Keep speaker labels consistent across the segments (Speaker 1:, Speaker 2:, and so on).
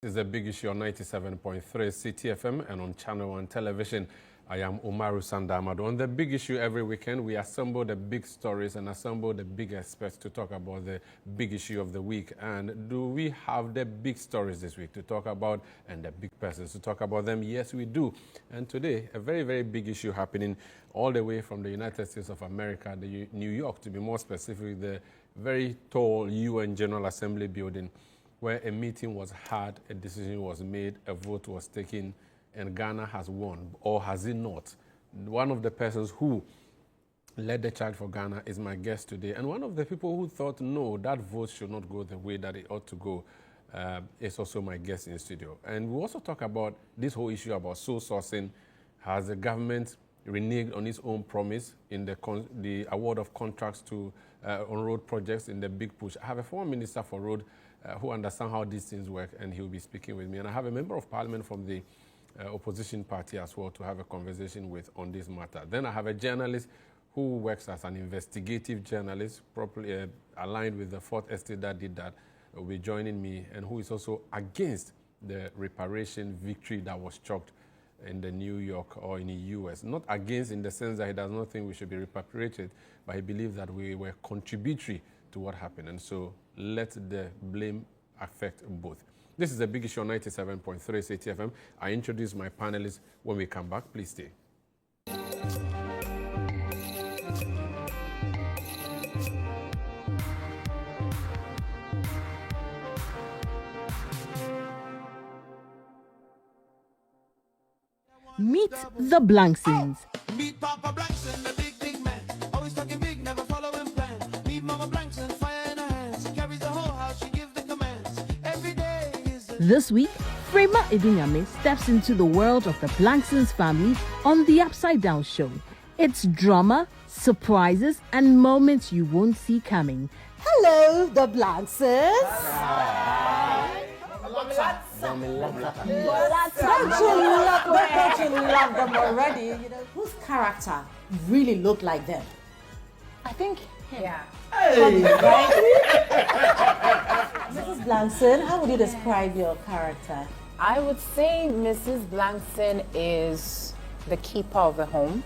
Speaker 1: This is a big issue on 97.3 CTFM and on ChannelOne television. I am Umaru Sanda. On the big issue every weekend, we assemble the big stories and assemble the big experts to talk about the big issue of the week. And do we have the big stories this week to talk about and the big persons to talk about them? Yes, we do. And today, a very, very big issue happening all the way from the United States of America, New York, to be more specific, the very tall UN General Assembly building, where a meeting was had, a decision was made, a vote was taken, and Ghana has won, or has it not? One of the persons who led the charge for Ghana is my guest today, and one of the people who thought, no, that vote should not go the way that it ought to go, is also my guest in studio. And we also talk about this whole issue about sole sourcing. Has the government reneged on its own promise in the award of contracts to on road projects in the big push? I have a former minister for road who understands how these things work, and he'll be speaking with me. And I have a member of parliament from the opposition party as well to have a conversation with on this matter. Then I have a journalist who works as an investigative journalist, properly aligned with the Fourth Estate that did that, will be joining me, and who is also against the reparation victory that was chalked in the New York or in the U.S. Not against in the sense that he does not think we should be repatriated, but he believes that we were contributory to what happened. And so let the blame affect both. This is a big issue on 97.3 CTFM. I introduce my panelists. When we come back, please stay.
Speaker 2: Meet the Blanksons.
Speaker 3: Meet Papa Blankson, the big man. Always talking big, never following plan. Meet Mama Blankson, fire in her hands. She carries the whole house, she gives the commands. Every day is a...
Speaker 2: This week, Frema Edinyame steps into the world of the Blanksons family on The Upside Down Show. It's drama, surprises, and moments you won't see coming.
Speaker 4: Hello, the Blanksons. Don't you love them already? You know, whose character really looked like them?
Speaker 5: I think him.
Speaker 4: Yeah. Hey. Mrs. Blankson, how would you describe your character?
Speaker 5: I would say Mrs. Blankson is the keeper of the home.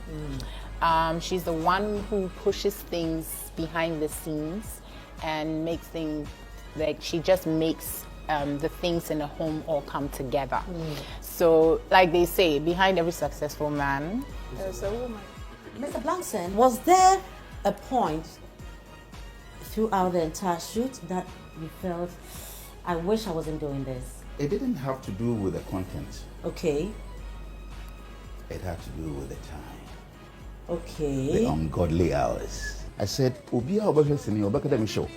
Speaker 5: She's the one who pushes things behind the scenes and makes things, like she just makes the things in a home all come together. So, like they say, behind every successful man, there's a woman.
Speaker 4: Mr. Blankson, was there a point throughout the entire shoot that you felt, I wish I wasn't doing this?
Speaker 6: It didn't have to do with the content.
Speaker 4: Okay.
Speaker 6: It had to do with the time.
Speaker 4: Okay.
Speaker 6: The ungodly hours. I said, show.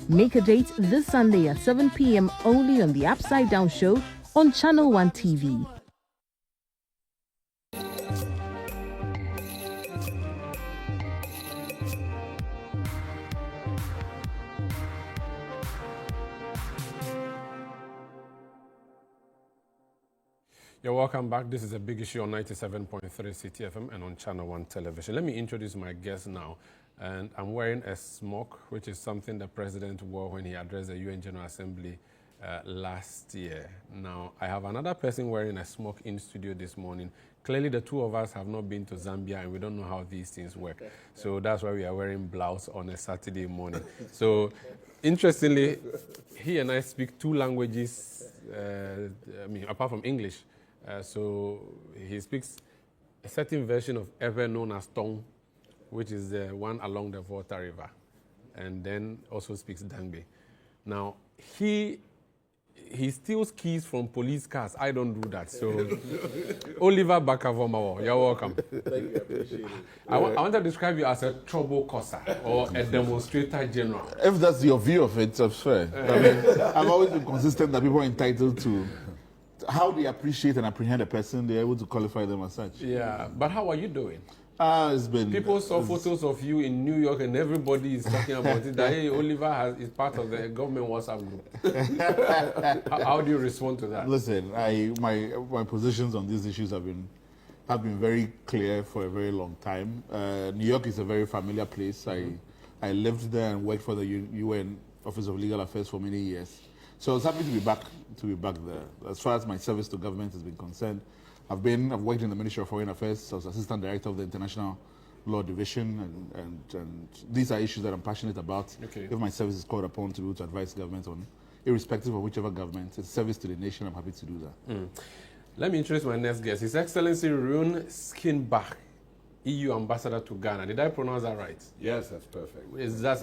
Speaker 2: Make a date this Sunday at 7 p.m. only on The Upside Down Show on ChannelOne TV.
Speaker 1: You're welcome back. This is a big issue on 97.3 CTFM and on ChannelOne television. Let me introduce my guest now. And I'm wearing a smock, which is something the president wore when he addressed the UN General Assembly last year. Now, I have another person wearing a smock in studio this morning. Clearly, the two of us have not been to Zambia, and we don't know how these things work. So that's why we are wearing blouse on a Saturday morning. So, interestingly, he and I speak two languages, apart from English. So he speaks a certain version of ever known as Tong, which is the one along the Volta River, and then also speaks Dangbe. Now, he steals keys from police cars. I don't do that. So, Oliver Bakavomawo, you're welcome.
Speaker 7: Thank you, I appreciate it.
Speaker 1: I want to describe you as a trouble causer or a demonstrator general.
Speaker 7: If that's your view of it, that's fair. I mean, I've always been consistent that people are entitled to how they appreciate and apprehend a person, they're able to qualify them as such.
Speaker 1: Yeah, but how are you doing?
Speaker 7: It's been...
Speaker 1: People saw photos of you in New York and everybody is talking about it, that, hey, Oliver is part of the government WhatsApp group. How do you respond to that?
Speaker 7: Listen, my positions on these issues have been very clear for a very long time. New York is a very familiar place. I lived there and worked for the UN Office of Legal Affairs for many years. So I was happy to be back there. As far as my service to government has been concerned, I've worked in the Ministry of Foreign Affairs. I was Assistant Director of the International Law Division, and these are issues that I'm passionate about.
Speaker 1: Okay.
Speaker 7: If my service is called upon to be able to advise government on, irrespective of whichever government, it's service to the nation, I'm happy to do that.
Speaker 1: Let me introduce my next guest. His Excellency Rune Skinnebach, EU Ambassador to Ghana. Did I pronounce that right?
Speaker 8: Yes, that's perfect.
Speaker 1: Is that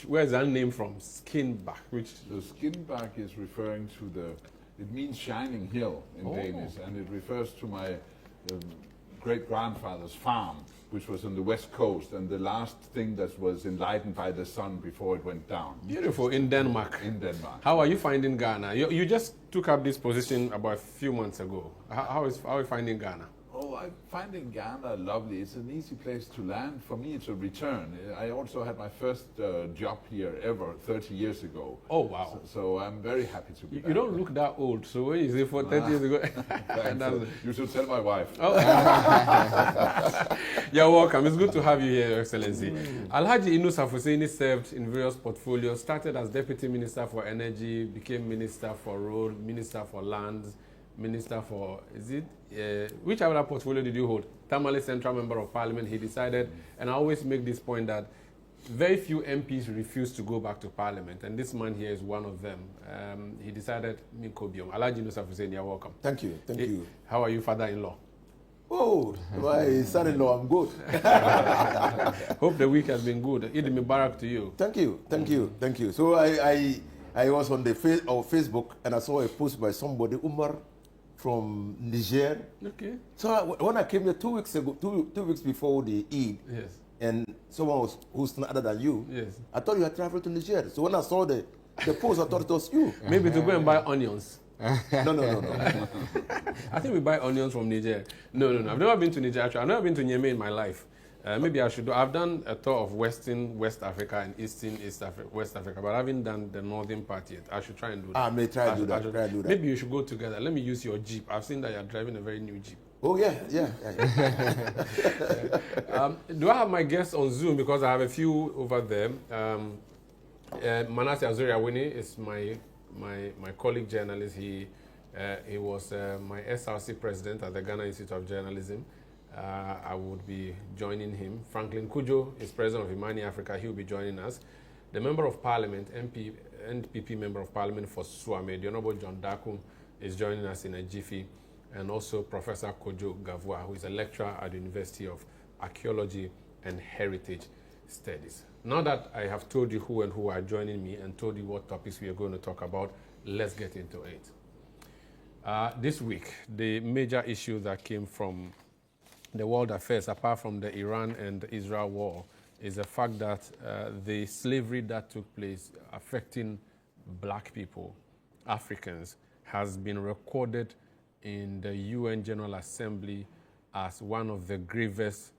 Speaker 1: where is that name from? Skinnebach.
Speaker 8: The Skinnebach is referring to it means shining hill in Danish, and it refers to my great-grandfather's farm, which was on the west coast, and the last thing that was enlightened by the sun before it went down.
Speaker 1: Beautiful, in Denmark.
Speaker 8: In Denmark.
Speaker 1: How are you finding Ghana? You just took up this position about a few months ago. How are you finding Ghana?
Speaker 8: Oh, I'm finding Ghana lovely. It's an easy place to land. For me, it's a return. I also had my first job here ever 30 years ago.
Speaker 1: Oh, wow.
Speaker 8: So I'm very happy to be back.
Speaker 1: You don't look that old, so when you say 30 years ago...
Speaker 8: You should tell my wife.
Speaker 1: Oh. You're welcome. It's good to have you here, Your Excellency. Alhaji Inus Husseini served in various portfolios, started as Deputy Minister for Energy, became Minister for Road, Minister for Lands, Minister for, which other portfolio did you hold? Tamale Central Member of Parliament. He decided, and I always make this point, that very few MPs refuse to go back to Parliament, and this man here is one of them. He decided, Minkobium. Alhaji Inus Husseini, you're welcome.
Speaker 6: Thank you, thank you.
Speaker 1: How are you, father-in-law?
Speaker 6: Oh, my son-in-law, I'm good.
Speaker 1: Hope the week has been good. Eid Mubarak to you.
Speaker 6: Thank you, thank you, thank you. So I was on the Facebook, and I saw a post by somebody, Umaru from Niger.
Speaker 1: Okay.
Speaker 6: So when I came here 2 weeks ago, two weeks before the Eid,
Speaker 1: Yes.
Speaker 6: and someone who's other than you,
Speaker 1: Yes.
Speaker 6: I thought you had traveled to Niger. So when I saw the post, I thought it was you.
Speaker 1: Maybe to go and buy onions.
Speaker 6: No.
Speaker 1: I think we buy onions from Niger. No. I've never been to Niger, actually. I've never been to Niamey in my life. Maybe I should do. I've done a tour of West Africa and West Africa, but I haven't done the northern part yet. I should try and do that.
Speaker 6: I may try to do that.
Speaker 1: Maybe you should go together. Let me use your Jeep. I've seen that you're driving a very new Jeep.
Speaker 6: Oh, yeah.
Speaker 1: Do I have my guests on Zoom? Because I have a few over there. Manasseh Azuriawini is my colleague journalist. He was my SRC president at the Ghana Institute of Journalism. I would be joining him. Franklin Kujo is president of Imani Africa. He will be joining us. The Member of Parliament, NPP Member of Parliament for Suame, the Honorable John Dakum, is joining us in a jiffy. And also Professor Kojo Gavua, who is a lecturer at the University of Archaeology and Heritage Studies. Now that I have told you who are joining me and told you what topics we are going to talk about, let's get into it. This week, the major issue that came from the world affairs, apart from the Iran and Israel war, is the fact that the slavery that took place affecting black people, Africans, has been recorded in the UN General Assembly as one of the gravest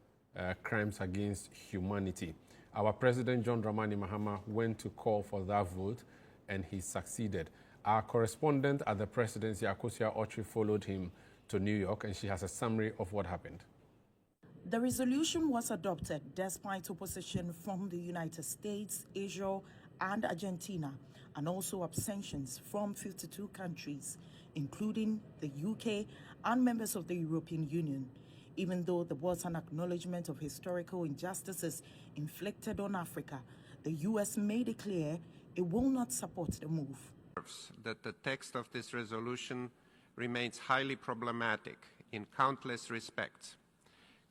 Speaker 1: crimes against humanity. Our President John Dramani Mahama went to call for that vote, and he succeeded. Our correspondent at the presidency, Akosia Otri, followed him to New York, and she has a summary of what happened.
Speaker 9: The resolution was adopted despite opposition from the United States, Israel, and Argentina, and also abstentions from 52 countries, including the UK and members of the European Union. Even though there was an acknowledgement of historical injustices inflicted on Africa, the US made it clear it will not support the move.
Speaker 10: That the text of this resolution remains highly problematic in countless respects.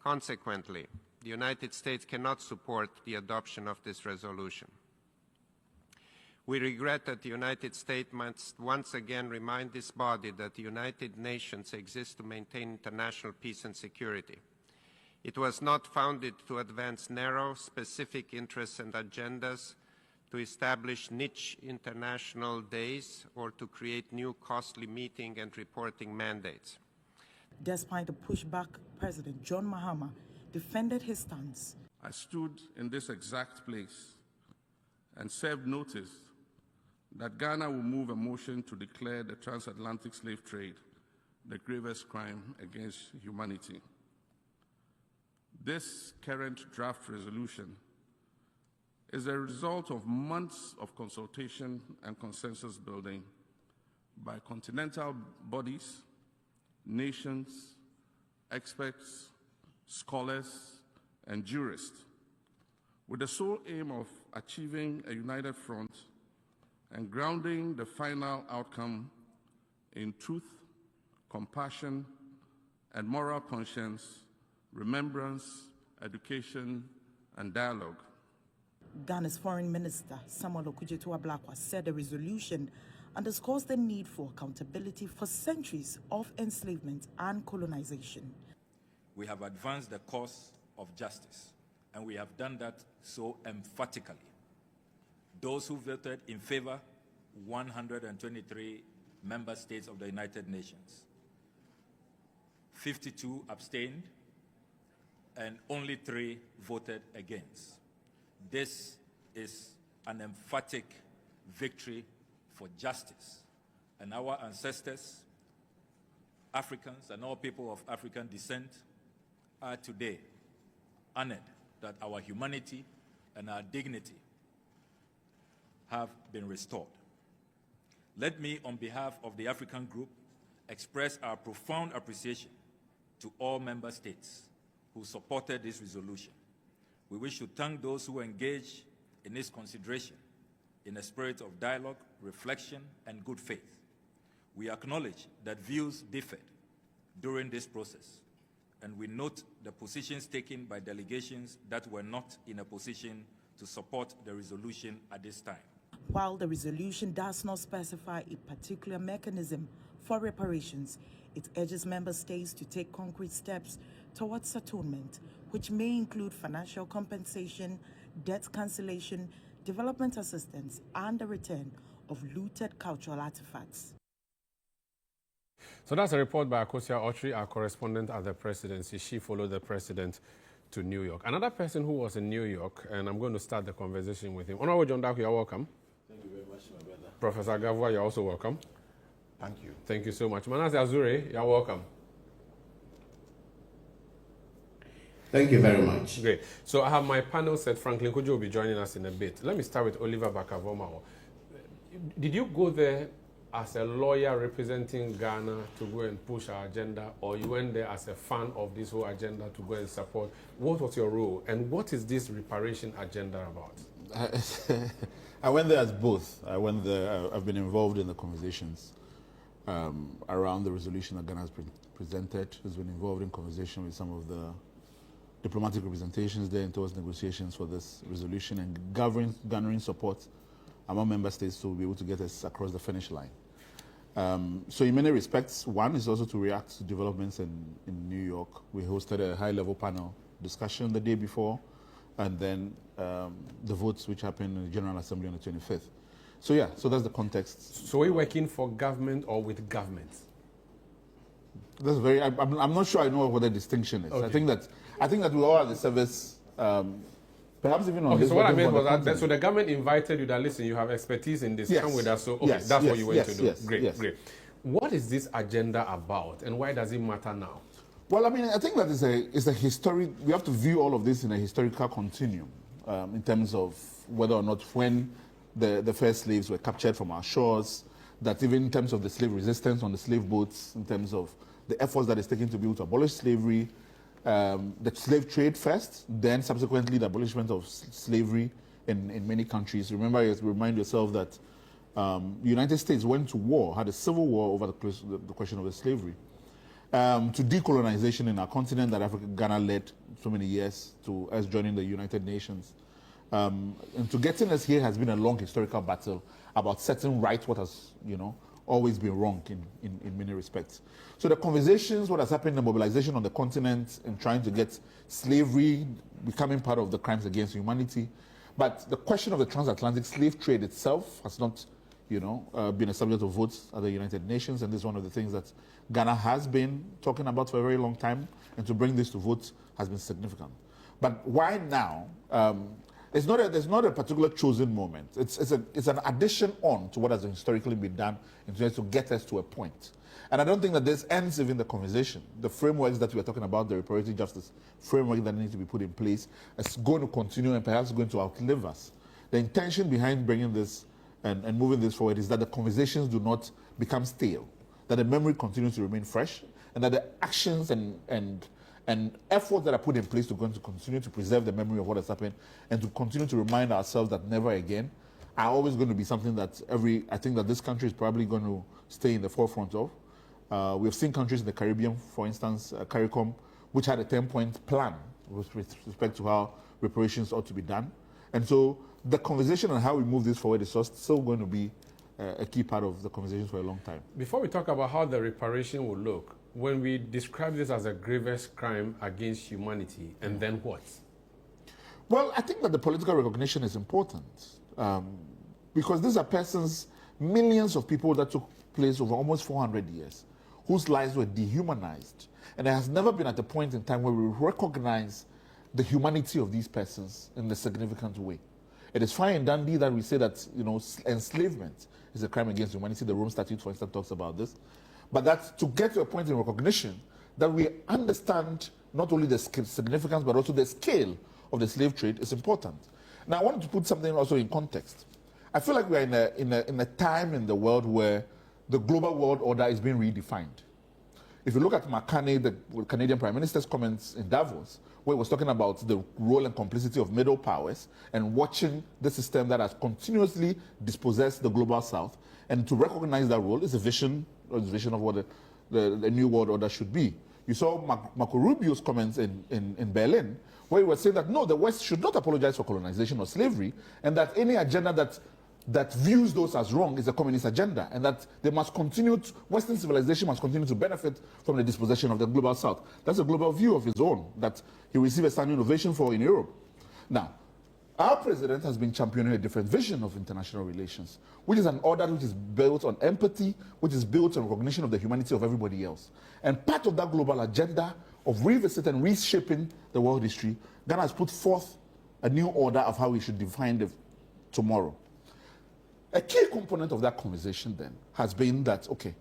Speaker 10: Consequently, the United States cannot support the adoption of this resolution. We regret that the United States must once again remind this body that the United Nations exists to maintain international peace and security. It was not founded to advance narrow, specific interests and agendas, to establish niche international days, or to create new costly meeting and reporting mandates.
Speaker 9: Despite the pushback, President John Mahama defended his stance.
Speaker 11: I stood in this exact place and served notice that Ghana will move a motion to declare the transatlantic slave trade the gravest crime against humanity. This current draft resolution is a result of months of consultation and consensus building by continental bodies, nations, experts, scholars, and jurists, with the sole aim of achieving a united front and grounding the final outcome in truth, compassion, and moral conscience, remembrance, education, and dialogue.
Speaker 9: Ghana's Foreign Minister Samuel Okudzeto-Ablakwa said the resolution underscores the need for accountability for centuries of enslavement and colonization.
Speaker 12: We have advanced the cause of justice, and we have done that so emphatically. Those who voted in favor, 123 member states of the United Nations. 52 abstained, and only 3 voted against. This is an emphatic victory for justice. And our ancestors, Africans, and all people of African descent are today honored that our humanity and our dignity have been restored. Let me, on behalf of the African Group, express our profound appreciation to all member states who supported this resolution. We wish to thank those who engaged in its consideration in a spirit of dialogue, reflection, and good faith. We acknowledge that views differed during this process, and we note the positions taken by delegations that were not in a position to support the resolution at this time.
Speaker 9: While the resolution does not specify a particular mechanism for reparations, it urges member states to take concrete steps towards atonement, which may include financial compensation, debt cancellation, development assistance, and the return of looted cultural artifacts.
Speaker 1: So that's a report by Akosia Autry, our correspondent at the presidency. She followed the president to New York. Another person who was in New York, and I'm going to start the conversation with him. Honorable John Daku, you're welcome.
Speaker 6: Thank you very much, my brother.
Speaker 1: Professor Gavua, you're also welcome.
Speaker 6: Thank you.
Speaker 1: Thank you so much. Manasseh Azure, you're welcome.
Speaker 13: Thank you very much.
Speaker 1: Great. So I have my panel set. Franklin Kojo will be joining us in a bit. Let me start with Oliver Bakavomao. Did you go there as a lawyer representing Ghana to go and push our agenda, or you went there as a fan of this whole agenda to go and support? What was your role, and what is this reparation agenda about?
Speaker 7: I went there as both. I went there, I've been involved in the conversations around the resolution that Ghana has presented. Has been involved in conversation with some of the diplomatic representations there towards negotiations for this resolution and garnering support among member states to be able to get us across the finish line. So in many respects, one is also to react to developments in New York. We hosted a high-level panel discussion the day before, and then the votes which happened in the General Assembly on the 25th. So yeah, so that's the context.
Speaker 1: So are you working for government or with government?
Speaker 7: That's very, I'm not sure I know what the distinction is. Okay. I think that we all are the service, perhaps even on
Speaker 1: okay,
Speaker 7: this.
Speaker 1: So what I meant was that, so the government invited you that, listen, you have expertise in this, come with us. So okay, that's what you went to do. Great, great. What is this agenda about, and why does it matter now?
Speaker 7: Well, I mean, I think that it's a historic, we have to view all of this in a historical continuum in terms of whether or not when the first slaves were captured from our shores, that even in terms of the slave resistance on the slave boats, in terms of the efforts that is taken to be able to abolish slavery, the slave trade first, then subsequently the abolishment of slavery in many countries. Remind yourself that the United States went to war, had a civil war over the question of the slavery. To decolonization in our continent that Ghana led so many years, to us joining the United Nations. And to getting us here has been a long historical battle about setting right what has, always been wrong in many respects. So the conversations, what has happened, the mobilization on the continent and trying to get slavery becoming part of the crimes against humanity. But the question of the transatlantic slave trade itself has not, been a subject of votes at the United Nations, and this is one of the things that Ghana has been talking about for a very long time, and to bring this to vote has been significant. But why now? There's not a particular chosen moment. It's an addition on to what has historically been done in order to get us to a point. And I don't think that this ends even the conversation. The frameworks that we are talking about, the reparative justice framework that needs to be put in place, is going to continue and perhaps going to outlive us. the intention behind bringing this and moving this forward is that the conversations do not become stale, that the memory continues to remain fresh, and that the actions and efforts that are put in place to continue to preserve the memory of what has happened and to continue to remind ourselves that never again are always going to be something that I think that this country is probably going to stay in the forefront of. We've seen countries in the Caribbean, for instance, CARICOM, which had a 10-point plan with respect to how reparations ought to be done. And so the conversation on how we move this forward is still going to be a key part of the conversation for a long time.
Speaker 1: Before we talk about how the reparation will look, when we describe this as a grievous crime against humanity, and then what?
Speaker 7: Well, I think that the political recognition is important because these are persons, millions of people that took place over almost 400 years, whose lives were dehumanized. And there has never been at a point in time where we recognize the humanity of these persons in a significant way. It is fine and dandy that we say that, enslavement is a crime against humanity. The Rome Statute, for instance, talks about this. But that to get to a point in recognition that we understand not only the significance but also the scale of the slave trade is important. Now, I wanted to put something also in context. I feel like we're in a time in the world where the global world order is being redefined. If you look at McCartney, the Canadian Prime Minister's comments in Davos, where he was talking about the role and complicity of middle powers and watching the system that has continuously dispossessed the global south, and to recognize that role is a vision of what the new world order should be. You saw Marco Rubio's comments in Berlin, where he was saying that no, the West should not apologize for colonization or slavery, and that any agenda that views those as wrong is a communist agenda, and that they must continue Western civilization must continue to benefit from the dispossession of the global south. That's a global view of his own that he received a standing ovation for in Europe. Now, our president has been championing a different vision of international relations, which is an order which is built on empathy, which is built on recognition of the humanity of everybody else. And part of that global agenda of revisiting and reshaping the world history, Ghana has put forth a new order of how we should define the tomorrow. A key component of that conversation then has been that, okay,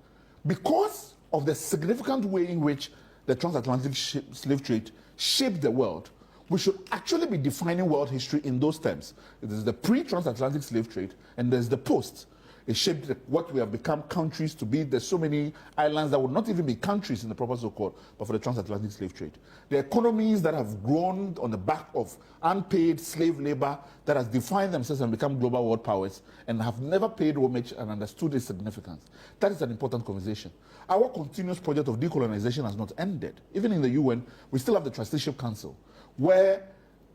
Speaker 7: because of the significant way in which the transatlantic slave trade shaped the world, we should actually be defining world history in those terms. There's the pre-transatlantic slave trade and there's the post. It shaped what we have become countries to be. There's so many islands that would not even be countries in the proper so-called, but for the transatlantic slave trade. The economies that have grown on the back of unpaid slave labor that has defined themselves and become global world powers and have never paid homage and understood its significance. That is an important conversation. Our continuous project of decolonization has not ended. Even in the UN, we still have the Trusteeship Council, where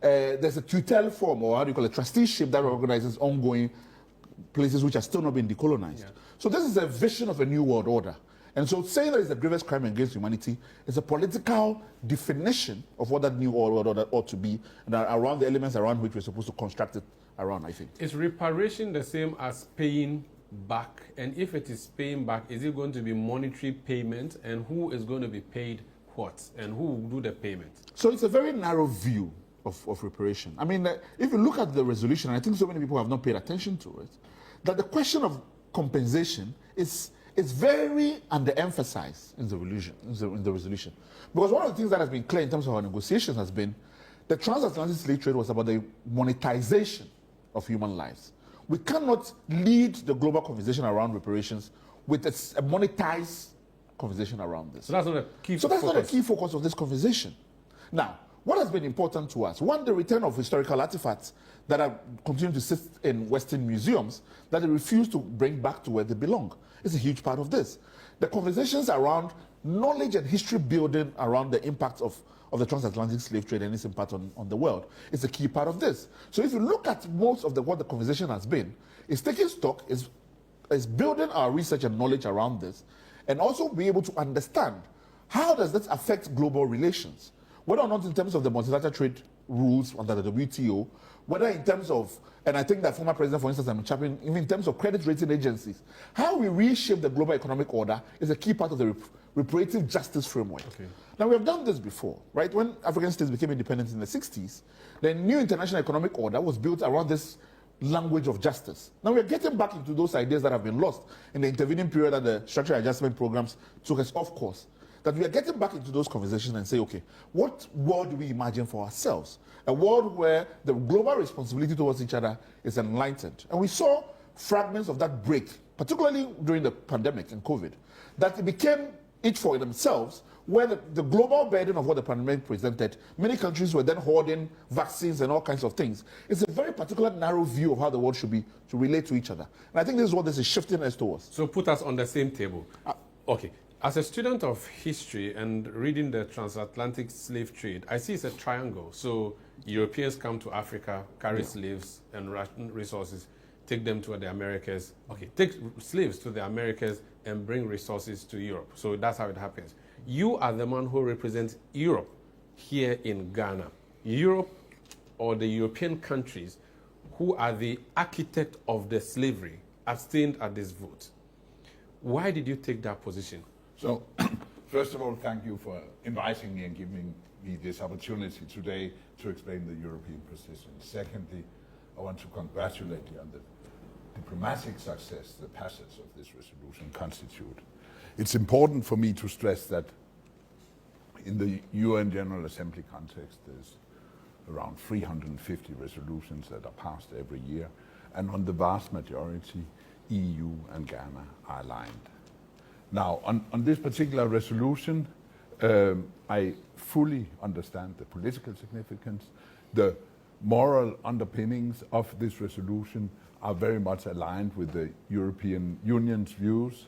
Speaker 7: there's a tutel form, or how do you call it, trusteeship that organizes ongoing places which are still not being decolonized. Yeah. So this is a vision of a new world order. And so saying that it's a grievous crime against humanity is a political definition of what that new world order ought to be, and around the elements around which we're supposed to construct it around, I think.
Speaker 1: Is reparation the same as paying back? And if it is paying back, is it going to be monetary payment? And who is going to be paid what? And who will do the payment?
Speaker 7: So it's a very narrow view of reparation. I mean, if you look at the resolution, and I think so many people have not paid attention to it, that the question of compensation is very underemphasized in the resolution. Because one of the things that has been clear in terms of our negotiations has been the transatlantic slave trade was about the monetization of human lives. We cannot lead the global conversation around reparations with a monetized conversation around this.
Speaker 1: So that's not a key focus.
Speaker 7: So that's not a key focus of this conversation. Now, what has been important to us? One, the return of historical artifacts that are continuing to sit in Western museums that they refuse to bring back to where they belong. It's a huge part of this. The conversations around knowledge and history building around the impact of the transatlantic slave trade and its impact on the world is a key part of this. So if you look at most of what the conversation has been, it's taking stock, is building our research and knowledge around this, and also be able to understand how does this affect global relations. Whether or not in terms of the multilateral trade rules under the WTO, whether in terms of, and I think that former president, for instance, I'm championing, even in terms of credit rating agencies, how we reshape the global economic order is a key part of the reparative justice framework. Okay. Now, we have done this before, right? When African states became independent in the 60s, the new international economic order was built around this language of justice. Now, we're getting back into those ideas that have been lost in the intervening period that the structural adjustment programs took us off course. that we are getting back into those conversations and say, okay, what world do we imagine for ourselves? A world where the global responsibility towards each other is enlightened. And we saw fragments of that break, particularly during the pandemic and COVID, that it became each for themselves, where the global burden of what the pandemic presented, many countries were then hoarding vaccines and all kinds of things. It's a very particular narrow view of how the world should be to relate to each other. And I think this is what this is shifting us towards.
Speaker 1: So put us on the same table. Okay. As a student of history and reading the transatlantic slave trade, I see it's a triangle. So Europeans come to Africa, carry slaves and Russian resources, take them to the Americas. Okay, take slaves to the Americas and bring resources to Europe. So that's how it happens. You are the man who represents Europe here in Ghana. Europe, or the European countries who are the architect of the slavery, abstained at this vote. Why did you take that position?
Speaker 8: So, first of all, thank you for inviting me and giving me this opportunity today to explain the European position. Secondly, I want to congratulate you on the diplomatic success the passage of this resolution constitute. It's important for me to stress that in the UN General Assembly context, there's around 350 resolutions that are passed every year, and on the vast majority, EU and Ghana are aligned. Now, on this particular resolution, I fully understand the political significance. The moral underpinnings of this resolution are very much aligned with the European Union's views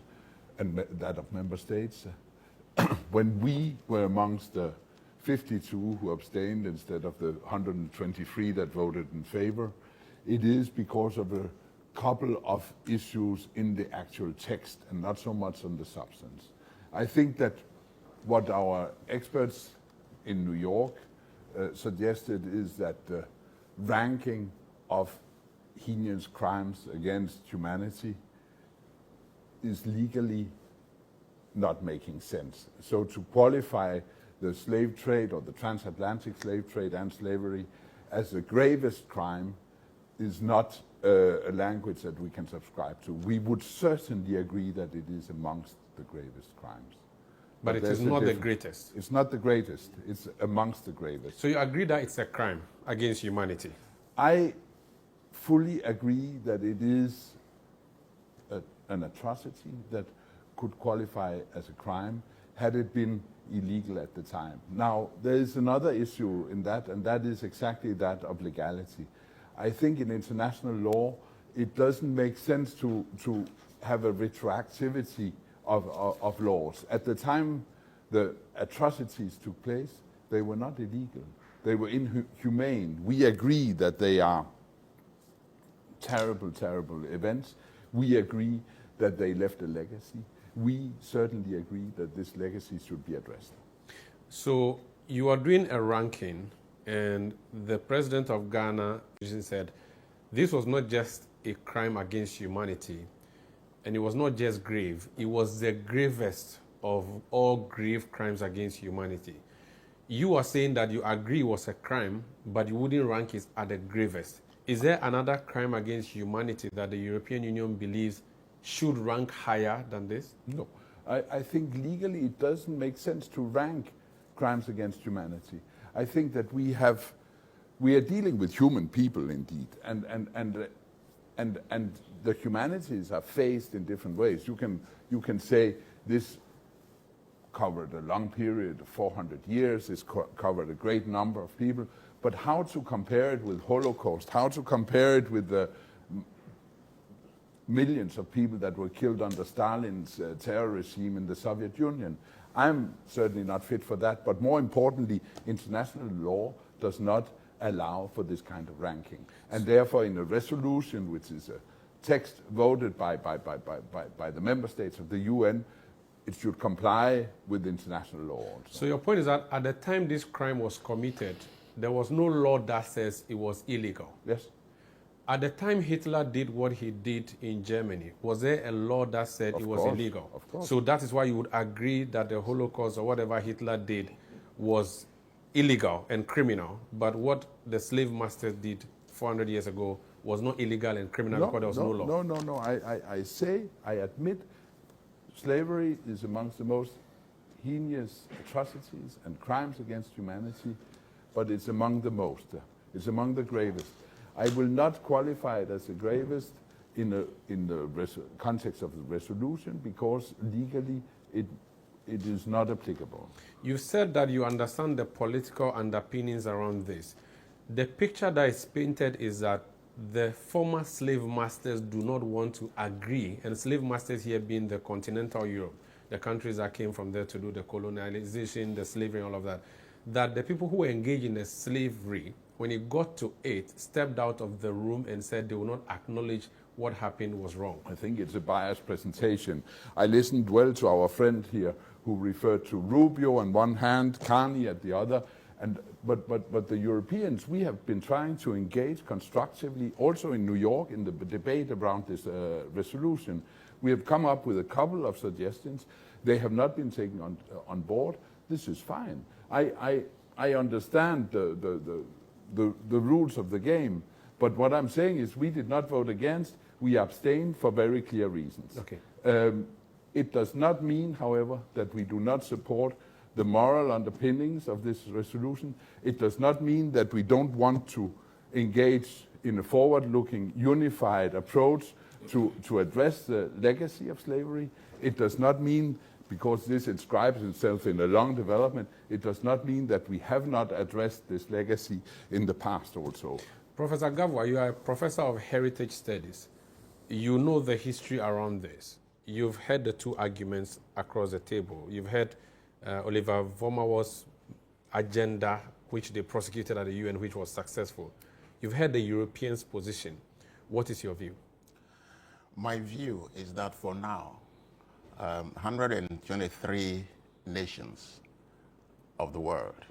Speaker 8: and that of member states. When we were amongst the 52 who abstained instead of the 123 that voted in favor, it is because of a couple of issues in the actual text and not so much on the substance. I think that what our experts in New York suggested is that the ranking of heinous crimes against humanity is legally not making sense. So to qualify the slave trade or the transatlantic slave trade and slavery as the gravest crime is not a language that we can subscribe to. We would certainly agree that it is amongst the gravest crimes.
Speaker 1: But it is not the greatest.
Speaker 8: It's not the greatest. It's amongst the gravest.
Speaker 1: So you agree that it's a crime against humanity?
Speaker 8: I fully agree that it is an atrocity that could qualify as a crime had it been illegal at the time. Now, there is another issue in that, and that is exactly that of legality. I think in international law, it doesn't make sense to have a retroactivity of laws. At the time the atrocities took place, they were not illegal. They were inhumane. We agree that they are terrible, terrible events. We agree that they left a legacy. We certainly agree that this legacy should be addressed.
Speaker 1: So you are doing a ranking, and the president of Ghana said this was not just a crime against humanity, and it was not just grave, it was the gravest of all grave crimes against humanity. You are saying that you agree it was a crime, but you wouldn't rank it at the gravest. Is there another crime against humanity that the European Union believes should rank higher than this?
Speaker 8: No. I think legally it doesn't make sense to rank crimes against humanity. I think that we are dealing with human people indeed, and the humanities are faced in different ways. You can say this covered a long period of 400 years, this covered a great number of people, but how to compare it with Holocaust, how to compare it with the millions of people that were killed under Stalin's terror regime in the Soviet Union. I'm certainly not fit for that, but more importantly, international law does not allow for this kind of ranking. And therefore, in a resolution, which is a text voted by the member states of the UN, it should comply with international law also.
Speaker 1: So your point is that at the time this crime was committed, there was no law that says it was illegal.
Speaker 8: Yes.
Speaker 1: At the time Hitler did what he did in Germany, was there a law that said it was illegal?
Speaker 8: Of course.
Speaker 1: So that is why you would agree that the Holocaust or whatever Hitler did was illegal and criminal, but what the slave masters did 400 years ago was not illegal and criminal because there was no law.
Speaker 8: No. I admit slavery is amongst the most heinous atrocities and crimes against humanity, but it's among the most. It's among the gravest. I will not qualify it as the gravest in the context of the resolution because legally it is not applicable.
Speaker 1: You said that you understand the political underpinnings around this. The picture that is painted is that the former slave masters do not want to agree, and slave masters here being the continental Europe, the countries that came from there to do the colonization, the slavery, all of that, that the people who were engaged in the slavery, when it got to it, stepped out of the room and said they will not acknowledge what happened was wrong.
Speaker 8: I think it's a biased presentation. I listened well to our friend here who referred to Rubio on one hand, Carney at the other, but the Europeans, we have been trying to engage constructively, also in New York, in the debate around this resolution. We have come up with a couple of suggestions. They have not been taken on board. This is fine. I understand the rules of the game, but what I'm saying is we did not vote against. We abstained for very clear reasons.
Speaker 1: Okay.
Speaker 8: It does not mean, however, that we do not support the moral underpinnings of this resolution. It does not mean that we don't want to engage in a forward-looking, unified approach to address the legacy of slavery. It does not mean, because this inscribes itself in a long development, it does not mean that we have not addressed this legacy in the past also.
Speaker 1: Professor Gavwa, you are a professor of heritage studies. You know the history around this. You've heard the two arguments across the table. You've heard Oliver Vomawa's agenda, which they prosecuted at the UN, which was successful. You've heard the Europeans' position. What is your view?
Speaker 14: My view is that for now, 123 nations of the world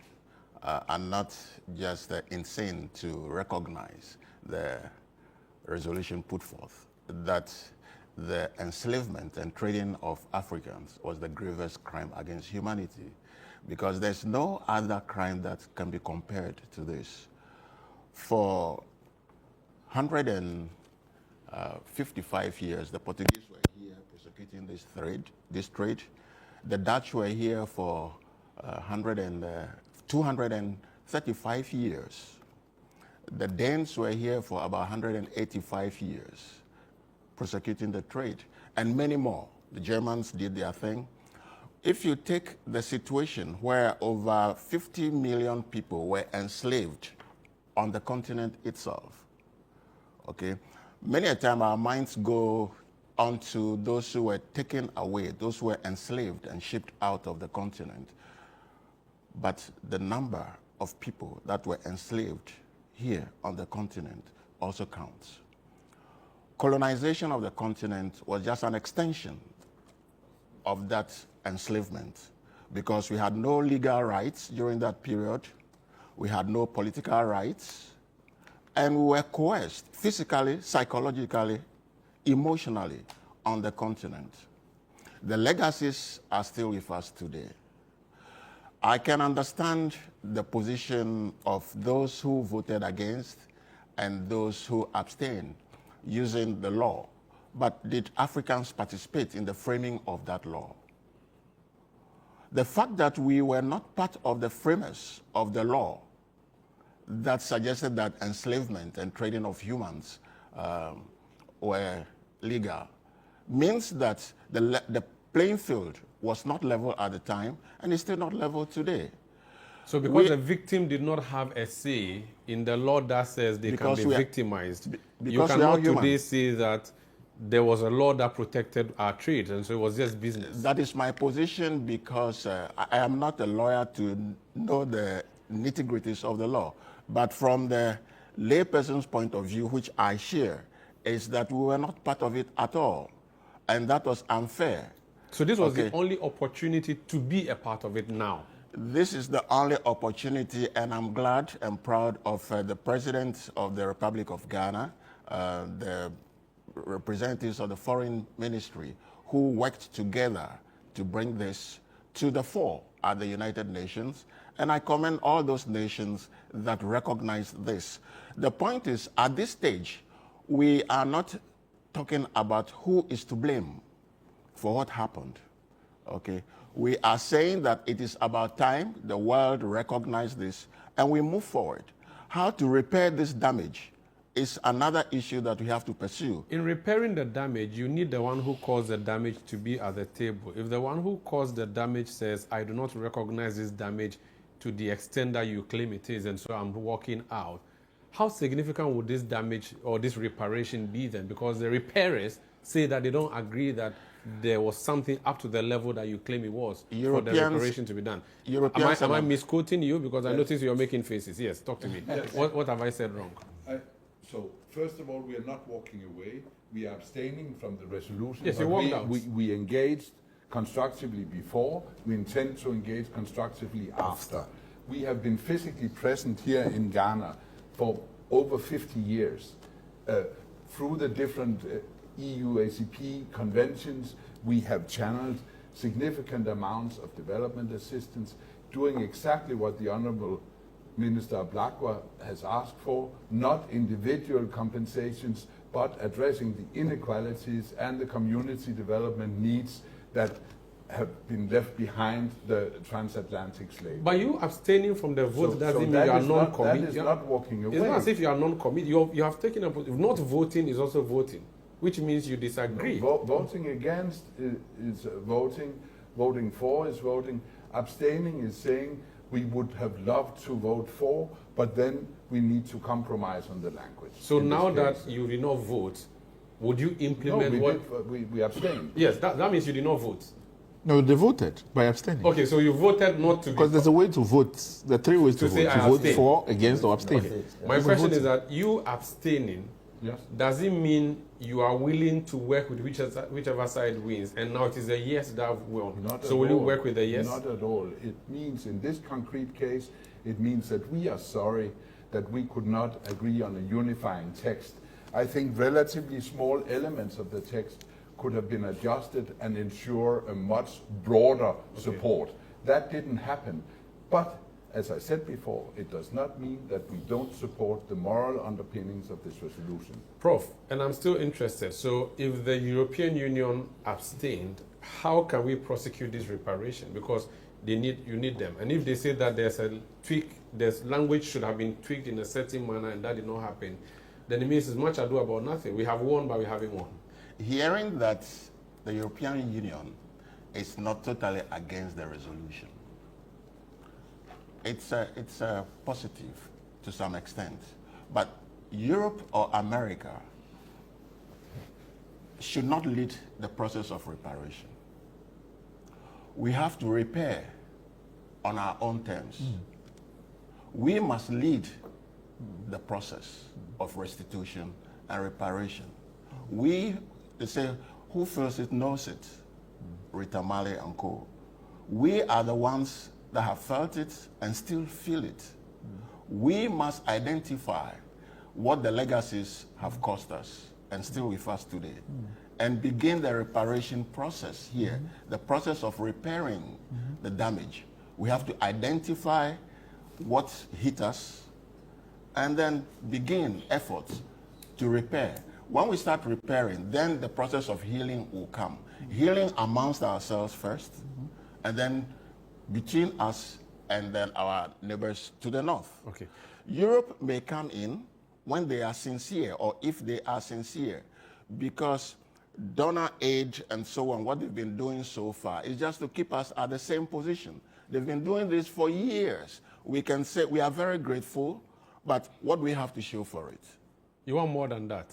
Speaker 14: are not just insane to recognize the resolution put forth that the enslavement and trading of Africans was the gravest crime against humanity, because there's no other crime that can be compared to this. For 155 years, the Portuguese were here prosecuting this trade. The Dutch were here for 235 years. The Danes were here for about 185 years, prosecuting the trade, and many more. The Germans did their thing. If you take the situation where over 50 million people were enslaved on the continent itself, okay, many a time our minds go onto those who were taken away, those who were enslaved and shipped out of the continent. But the number of people that were enslaved here on the continent also counts. Colonization of the continent was just an extension of that enslavement, because we had no legal rights during that period, we had no political rights, and we were coerced physically, psychologically, emotionally on the continent. The legacies are still with us today. I can understand the position of those who voted against and those who abstained using the law, but did Africans participate in the framing of that law? The fact that we were not part of the framers of the law that suggested that enslavement and trading of humans were legal means that the playing field was not level at the time, and it's still not level today.
Speaker 1: So because the victim did not have a say in the law that says they can be victimized, you cannot today say that there was a law that protected our trade, and so it was just business.
Speaker 14: That is my position, because I am not a lawyer to know the nitty-gritties of the law. But from the layperson's point of view, which I share, is that we were not part of it at all, and that was unfair.
Speaker 1: So this was the only opportunity to be a part of it now?
Speaker 14: This is the only opportunity, and I'm glad and proud of the President of the Republic of Ghana, the representatives of the Foreign Ministry, who worked together to bring this to the fore at the United Nations. And I commend all those nations that recognize this. The point is, at this stage, we are not talking about who is to blame for what happened. Okay, we are saying that it is about time the world recognize this and we move forward. How to repair this damage is another issue that we have to pursue.
Speaker 1: In repairing the damage, you need the one who caused the damage to be at the table. If the one who caused the damage says, I do not recognize this damage to the extent that you claim it is, and so I'm walking out, how significant would this damage or this reparation be then? Because the repairers say that they don't agree that there was something up to the level that you claim it was for the reparation to be done. Am I misquoting you? Because I notice you're making faces. Yes, talk to me.
Speaker 8: Yes.
Speaker 1: What have I said wrong?
Speaker 8: So, first of all, we are not walking away. We are abstaining from the resolution.
Speaker 1: Yes, you walked out.
Speaker 8: We engaged constructively before. We intend to engage constructively after. We have been physically present here in Ghana for over 50 years. Through the different EU ACP conventions, we have channeled significant amounts of development assistance, doing exactly what the Honorable Minister Blakwa has asked for, not individual compensations, but addressing the inequalities and the community development needs that have been left behind the transatlantic slave.
Speaker 1: By you abstaining from the vote, doesn't mean you are non-committed.
Speaker 8: That is not walking away.
Speaker 1: It's not as if you are non-committed. You have taken a position. Not voting is also voting, which means you disagree.
Speaker 8: No, voting against is voting. Voting for is voting. Abstaining is saying we would have loved to vote for, but then we need to compromise on the language.
Speaker 1: So now that you did not vote, would you implement
Speaker 8: we abstained.
Speaker 1: Yes, that means you did not vote.
Speaker 7: No, they voted by abstaining.
Speaker 1: Okay, so you voted not to.
Speaker 7: Because there's a way to vote. There are three ways to vote. You vote for, against, or abstain.
Speaker 1: Okay. My question is that you abstaining, does it mean you are willing to work with whichever side wins, and now it is a yes that won? So will you work with a yes?
Speaker 8: Not at all. It means, in this concrete case, it means that we are sorry that we could not agree on a unifying text. I think relatively small elements of the text could have been adjusted and ensure a much broader support. That didn't happen. But, as I said before, it does not mean that we don't support the moral underpinnings of this resolution.
Speaker 1: Prof, and I'm still interested. So if the European Union abstained, how can we prosecute this reparation? Because you need them. And if they say that there's a tweak, there's language should have been tweaked in a certain manner and that did not happen, then it means it's much ado about nothing. We have won, but we haven't won.
Speaker 14: Hearing that the European Union is not totally against the resolution, it's a positive to some extent. But Europe or America should not lead the process of reparation. We have to repair on our own terms. We must lead the process of restitution and reparation. They say, who feels it knows it. Rita Mali and co. We are the ones that have felt it and still feel it. We must identify what the legacies have cost us and still with us today, and begin the reparation process here, the process of repairing the damage. We have to identify what hit us and then begin efforts to repair. When we start repairing, then the process of healing will come. Healing amongst ourselves first, and then between us and then our neighbors to the north.
Speaker 1: Okay.
Speaker 14: Europe may come in when they are sincere, or if they are sincere, because donor aid and so on, what they've been doing so far is just to keep us at the same position. They've been doing this for years. We can say we are very grateful, but what do we have to show for it?
Speaker 1: You want more than that?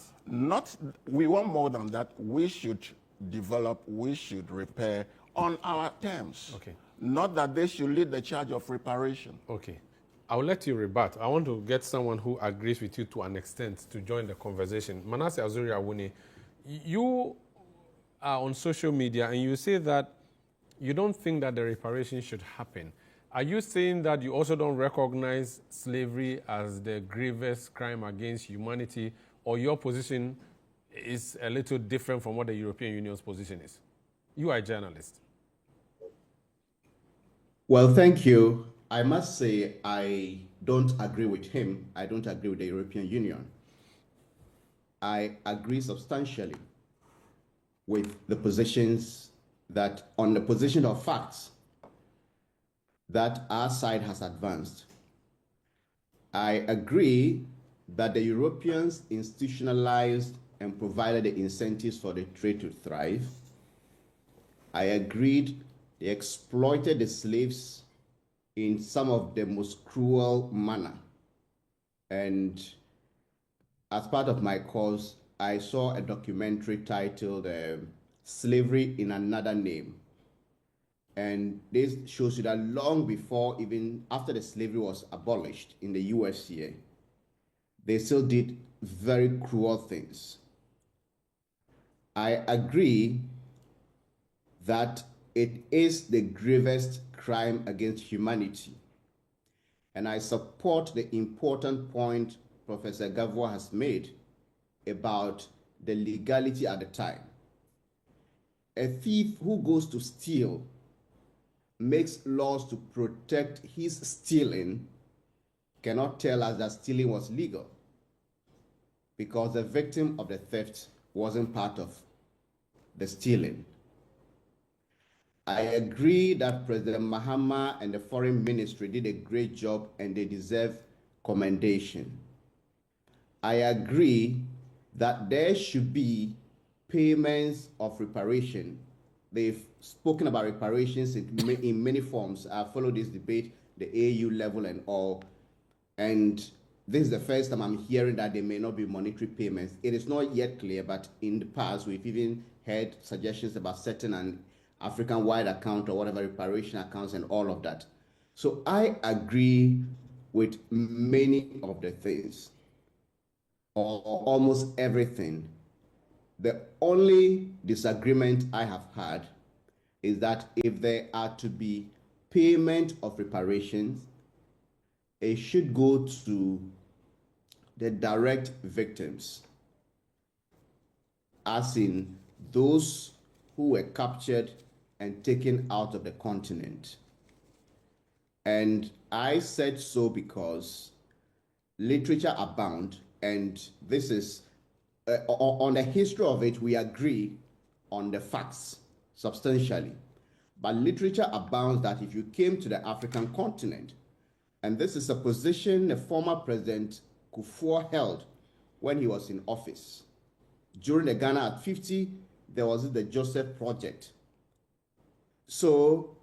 Speaker 14: We want more than that. We should develop, we should repair on our terms.
Speaker 1: Okay.
Speaker 14: Not that they should lead the charge of reparation.
Speaker 1: Okay. I'll let you rebut. I want to get someone who agrees with you to an extent to join the conversation. Manasseh Azuri Awuni, you are on social media and you say that you don't think that the reparation should happen. Are you saying that you also don't recognize slavery as the grievous crime against humanity, or your position is a little different from what the European Union's position is? You are a journalist.
Speaker 13: Well, thank you. I must say I don't agree with him. I don't agree with the European Union. I agree substantially with the positions that on the position of facts that our side has advanced, I agree that the Europeans institutionalized and provided the incentives for the trade to thrive. I agreed they exploited the slaves in some of the most cruel manner. And as part of my course, I saw a documentary titled Slavery in Another Name. And this shows you that long before, even after the slavery was abolished in the US here, they still did very cruel things. I agree that it is the gravest crime against humanity. And I support the important point Professor Gavois has made about the legality at the time. A thief who goes to steal makes laws to protect his stealing cannot tell us that stealing was legal, because the victim of the theft wasn't part of the stealing. I agree that President Mahama and the Foreign Ministry did a great job and they deserve commendation. I agree that there should be payments of reparation. They've spoken about reparations in many forms. I followed this debate, the AU level and all. And this is the first time I'm hearing that there may not be monetary payments. It is not yet clear, but in the past, we've even heard suggestions about setting an African-wide account or whatever, reparation accounts and all of that. So I agree with many of the things, or almost everything. The only disagreement I have had is that if there are to be payment of reparations, it should go to the direct victims, as in those who were captured and taken out of the continent. And I said so because literature abound, and this is, on the history of it, we agree on the facts substantially. But literature abounds that if you came to the African continent, and this is a position the former President Kufuor held when he was in office. During the Ghana at 50, there was the Joseph Project. So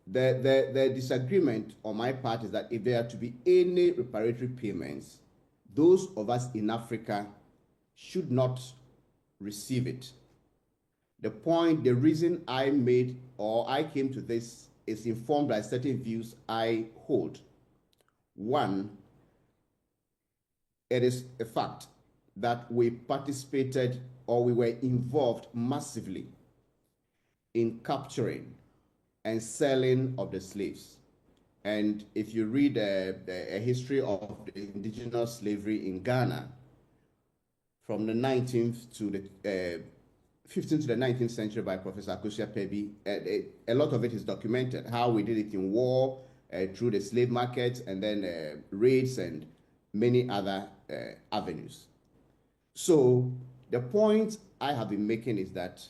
Speaker 13: the disagreement on my part is that if there are to be any reparatory payments, those of us in Africa should not receive it. The reason I made or I came to this is informed by certain views I hold. One, it is a fact that we participated or we were involved massively in capturing and selling of the slaves. And if you read a history of the indigenous slavery in Ghana from the 19th to the 15th to the 19th century by Professor Akosia Pebi, a lot of it is documented, how we did it in war, through the slave market, and then raids and many other avenues. So the point I have been making is that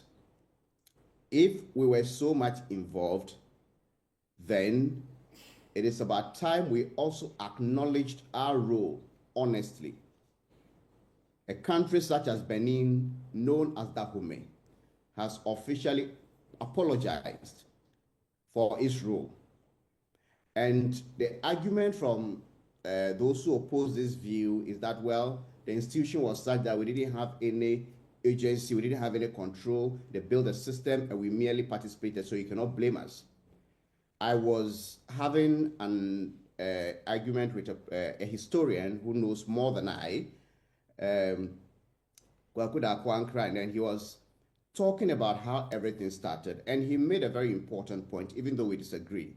Speaker 13: if we were so much involved, then it is about time we also acknowledged our role honestly. A country such as Benin, known as Dahomey, has officially apologized for its role. And the argument from those who oppose this view is that, well, the institution was such that we didn't have any agency, we didn't have any control, they built a system and we merely participated, so you cannot blame us. I was having an argument with a historian who knows more than I, and then he was talking about how everything started, and he made a very important point, even though we disagree,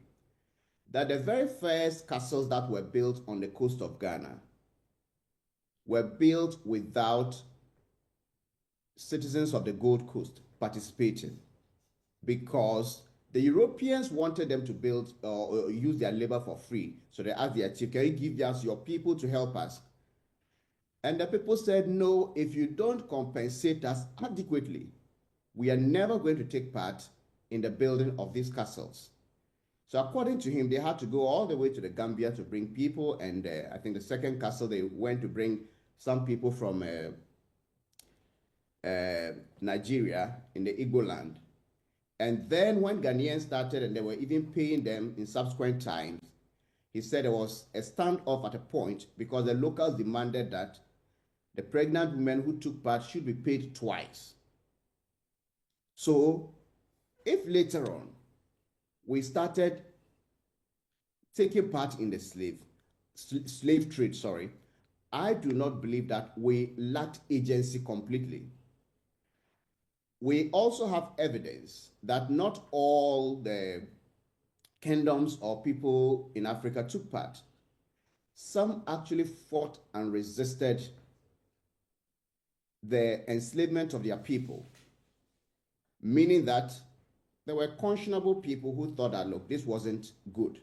Speaker 13: that the very first castles that were built on the coast of Ghana were built without citizens of the Gold Coast participating, because the Europeans wanted them to build or use their labor for free. So they asked their chief, can you give us your people to help us? And the people said, no, if you don't compensate us adequately, we are never going to take part in the building of these castles. So according to him, they had to go all the way to the Gambia to bring people, and I think the second castle, they went to bring some people from Nigeria in the Igbo land. And then when Ghanaians started, and they were even paying them in subsequent times, he said there was a standoff at a point because the locals demanded that the pregnant women who took part should be paid twice. So if later on we started taking part in the slave trade, I do not believe that we lacked agency completely. We also have evidence that not all the kingdoms or people in Africa took part. Some actually fought and resisted the enslavement of their people, meaning that there were conscionable people who thought that, look, this wasn't good.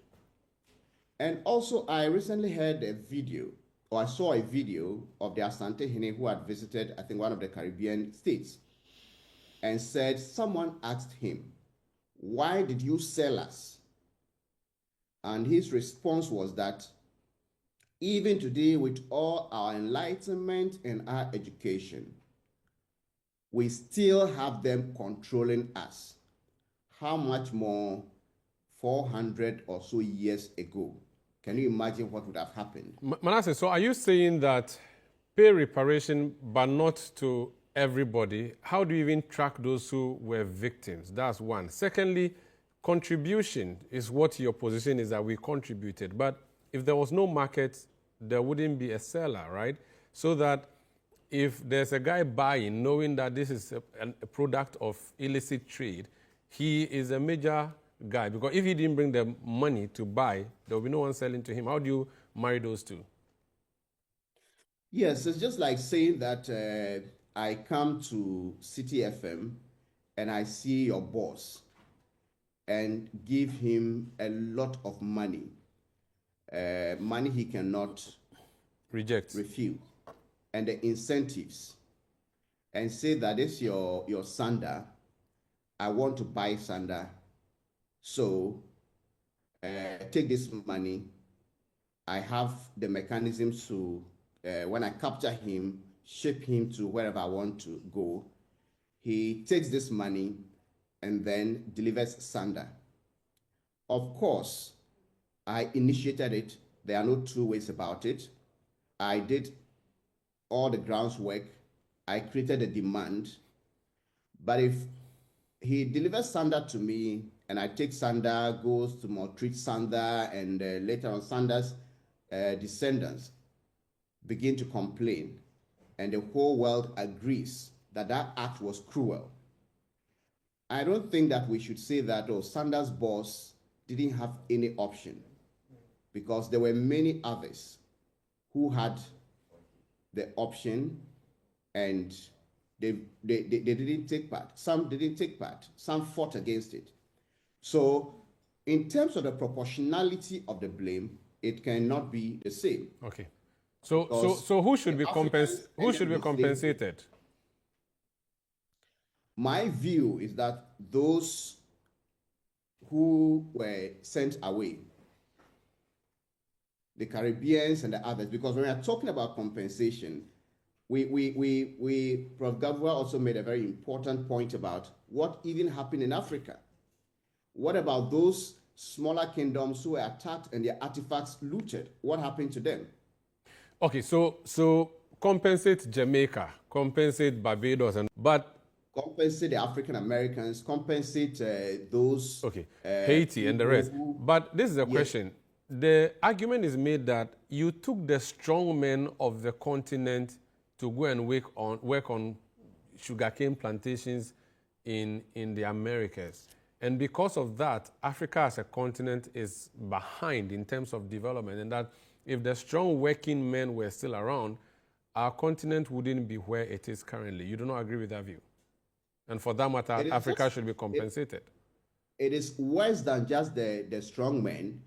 Speaker 13: And also, I recently heard a video, or I saw a video of the Asante Hene who had visited, I think, one of the Caribbean states, and said, someone asked him, why did you sell us? And his response was that even today, with all our enlightenment and our education, we still have them controlling us. How much more 400 or so years ago? Can you imagine what would have happened?
Speaker 1: Manasseh, so are you saying that pay reparation, but not to everybody? How do you even track those who were victims? That's one. Secondly, contribution is what your position is, that we contributed. But if there was no market, there wouldn't be a seller, right? So that if there's a guy buying, knowing that this is a product of illicit trade, he is a major guy. Because if he didn't bring the money to buy, there will be no one selling to him. How do you marry those two?
Speaker 13: Yes, it's just like saying that I come to City FM and I see your boss and give him a lot of money. Money he cannot refuse, and the incentives, and say that it's your Sanda, I want to buy Sanda, so take this money. I have the mechanisms to, when I capture him, ship him to wherever I want to go. He takes this money and then delivers Sanda. Of course, I initiated it. There are no two ways about it. I did all the groundwork. I created a demand. But if he delivers Sanda to me and I take Sanda, goes to maltreat Sanda, and later on Sanda's descendants begin to complain, and the whole world agrees that that act was cruel, I don't think that we should say that, oh, Sanda's boss didn't have any option, because there were many others who had the option and they didn't take part. Some didn't take part. Some fought against it. So in terms of the proportionality of the blame, it cannot be the same.
Speaker 1: Okay. So who should be compensated?
Speaker 13: My view is that those who were sent away, the Caribbeans and the others, because when we are talking about compensation, Prof. Gavua also made a very important point about what even happened in Africa. What about those smaller kingdoms who were attacked and their artifacts looted? What happened to them?
Speaker 1: Okay, so compensate Jamaica, compensate Barbados, but
Speaker 13: compensate the African Americans, compensate those
Speaker 1: Haiti and the rest. But this is a question. The argument is made that you took the strong men of the continent to go and work on sugarcane plantations in the Americas. And because of that, Africa as a continent is behind in terms of development, and that if the strong working men were still around, our continent wouldn't be where it is currently. You do not agree with that view? And for that matter, Africa should be compensated.
Speaker 13: It is worse than just the strong men.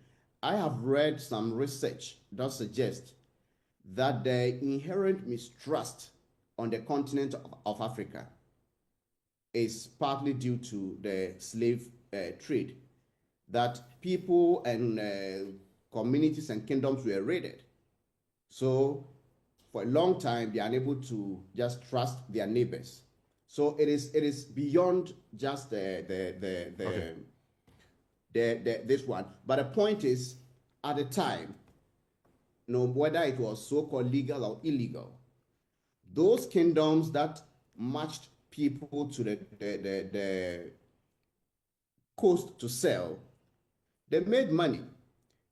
Speaker 13: I have read some research that suggests that the inherent mistrust on the continent of Africa is partly due to the slave trade, that people and communities and kingdoms were raided. So for a long time, they are unable to just trust their neighbors. So it is beyond just this one. But the point is, at the time, whether it was so-called legal or illegal, those kingdoms that marched people to the coast to sell, they made money.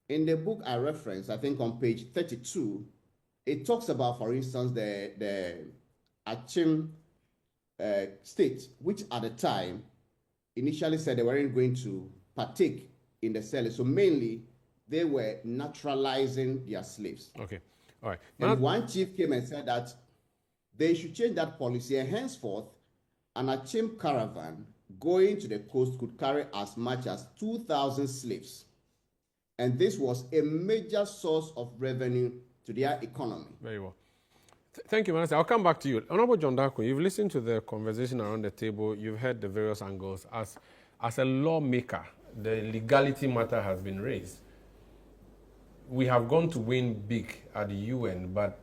Speaker 13: In the book I referenced, I think on page 32, it talks about, for instance, the Achim state, which at the time initially said they weren't going to partake in the selling. So mainly, they were naturalizing their slaves.
Speaker 1: Okay, all right.
Speaker 13: And one chief came and said that they should change that policy, and henceforth, an Achim caravan going to the coast could carry as much as 2,000 slaves. And this was a major source of revenue to their economy.
Speaker 1: Very well. Thank you, Minister. I'll come back to you. Honorable John Darko, you've listened to the conversation around the table. You've heard the various angles. As a lawmaker, the legality matter has been raised. We have gone to win big at the UN, but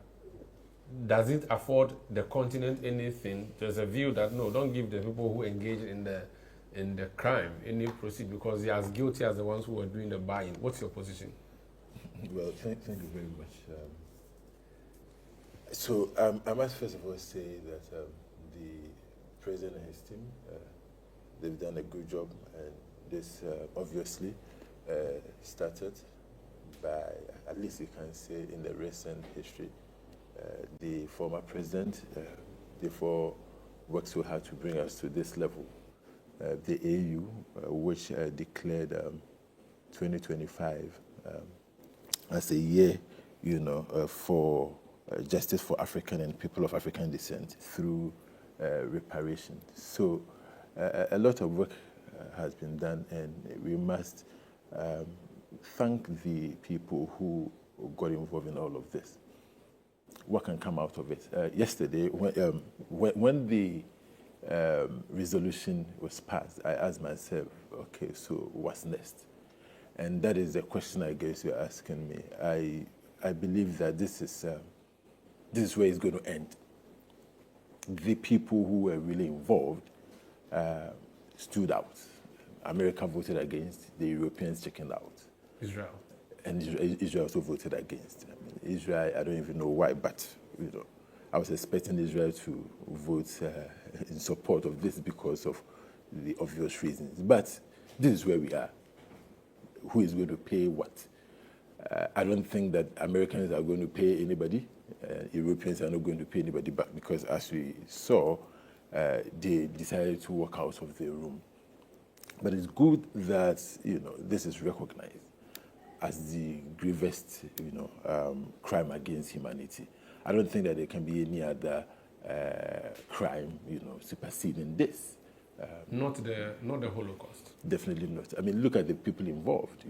Speaker 1: does it afford the continent anything? There's a view that, no, don't give the people who engage in the crime any proceed because they are as guilty as the ones who were doing the buying. What's your position?
Speaker 15: Well, thank you very much. I must first of all say that the President and his team, they've done a good job, and this obviously started by, at least you can say, in the recent history. The former president, therefore, worked so hard to bring us to this level. The AU, which declared 2025 as a year, for justice for African and people of African descent through reparations. So a lot of work has been done, and we must thank the people who got involved in all of this. What can come out of it? Yesterday, when the resolution was passed, I asked myself, okay, so what's next? And that is the question I guess you're asking me. I believe that this is where it's going to end. The people who were really involved stood out. America voted against, the Europeans chickened out.
Speaker 1: Israel.
Speaker 15: And Israel also voted against. Israel, I don't even know why, but I was expecting Israel to vote in support of this because of the obvious reasons. But this is where we are. Who is going to pay what? I don't think that Americans are going to pay anybody. Europeans are not going to pay anybody back because, as we saw, they decided to walk out of the room. But it's good that this is recognized as the gravest, crime against humanity. I don't think that there can be any other crime, superseding this.
Speaker 1: Not the Holocaust.
Speaker 15: Definitely not. I mean, look at the people involved.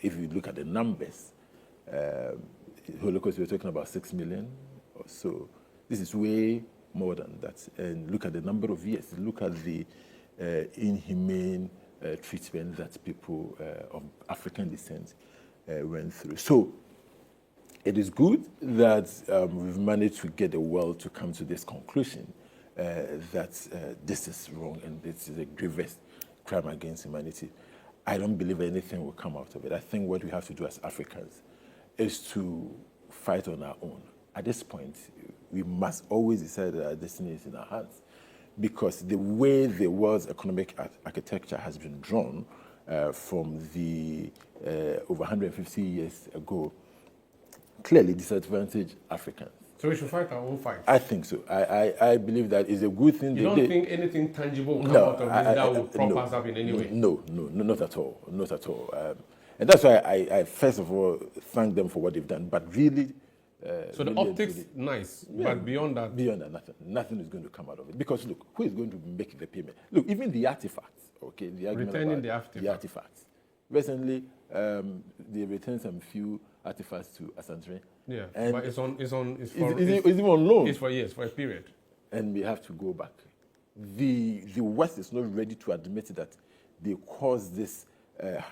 Speaker 15: If you look at the numbers, Holocaust, we're talking about 6 million or so. This is way more than that. And look at the number of years. Look at the inhumane treatment that people of African descent went through. So it is good that we've managed to get the world to come to this conclusion that this is wrong and this is a grievous crime against humanity. I don't believe anything will come out of it. I think what we have to do as Africans is to fight on our own. At this point, we must always decide that our destiny is in our hands, because the way the world's economic architecture has been drawn from the over 150 years ago clearly disadvantaged Africans.
Speaker 1: So we should fight our own fight?
Speaker 15: I think so. I believe that is a good thing.
Speaker 1: You don't think anything tangible will come out of this that will prop us up in any way?
Speaker 15: No, not at all. Not at all. And that's why I first of all thank them for what they've done. But really...
Speaker 1: so the optics, nice, but beyond that?
Speaker 15: Beyond that, nothing is going to come out of it. Because look, who is going to make the payment? Look, even the artifacts, okay? The
Speaker 1: returning the
Speaker 15: artifacts. Recently, they returned some few artifacts to Asantre.
Speaker 1: Yeah,
Speaker 15: and
Speaker 1: but it's even on loan.
Speaker 15: It's even on loan.
Speaker 1: It's for years, for a period.
Speaker 15: And we have to go back. the West is not ready to admit that they caused this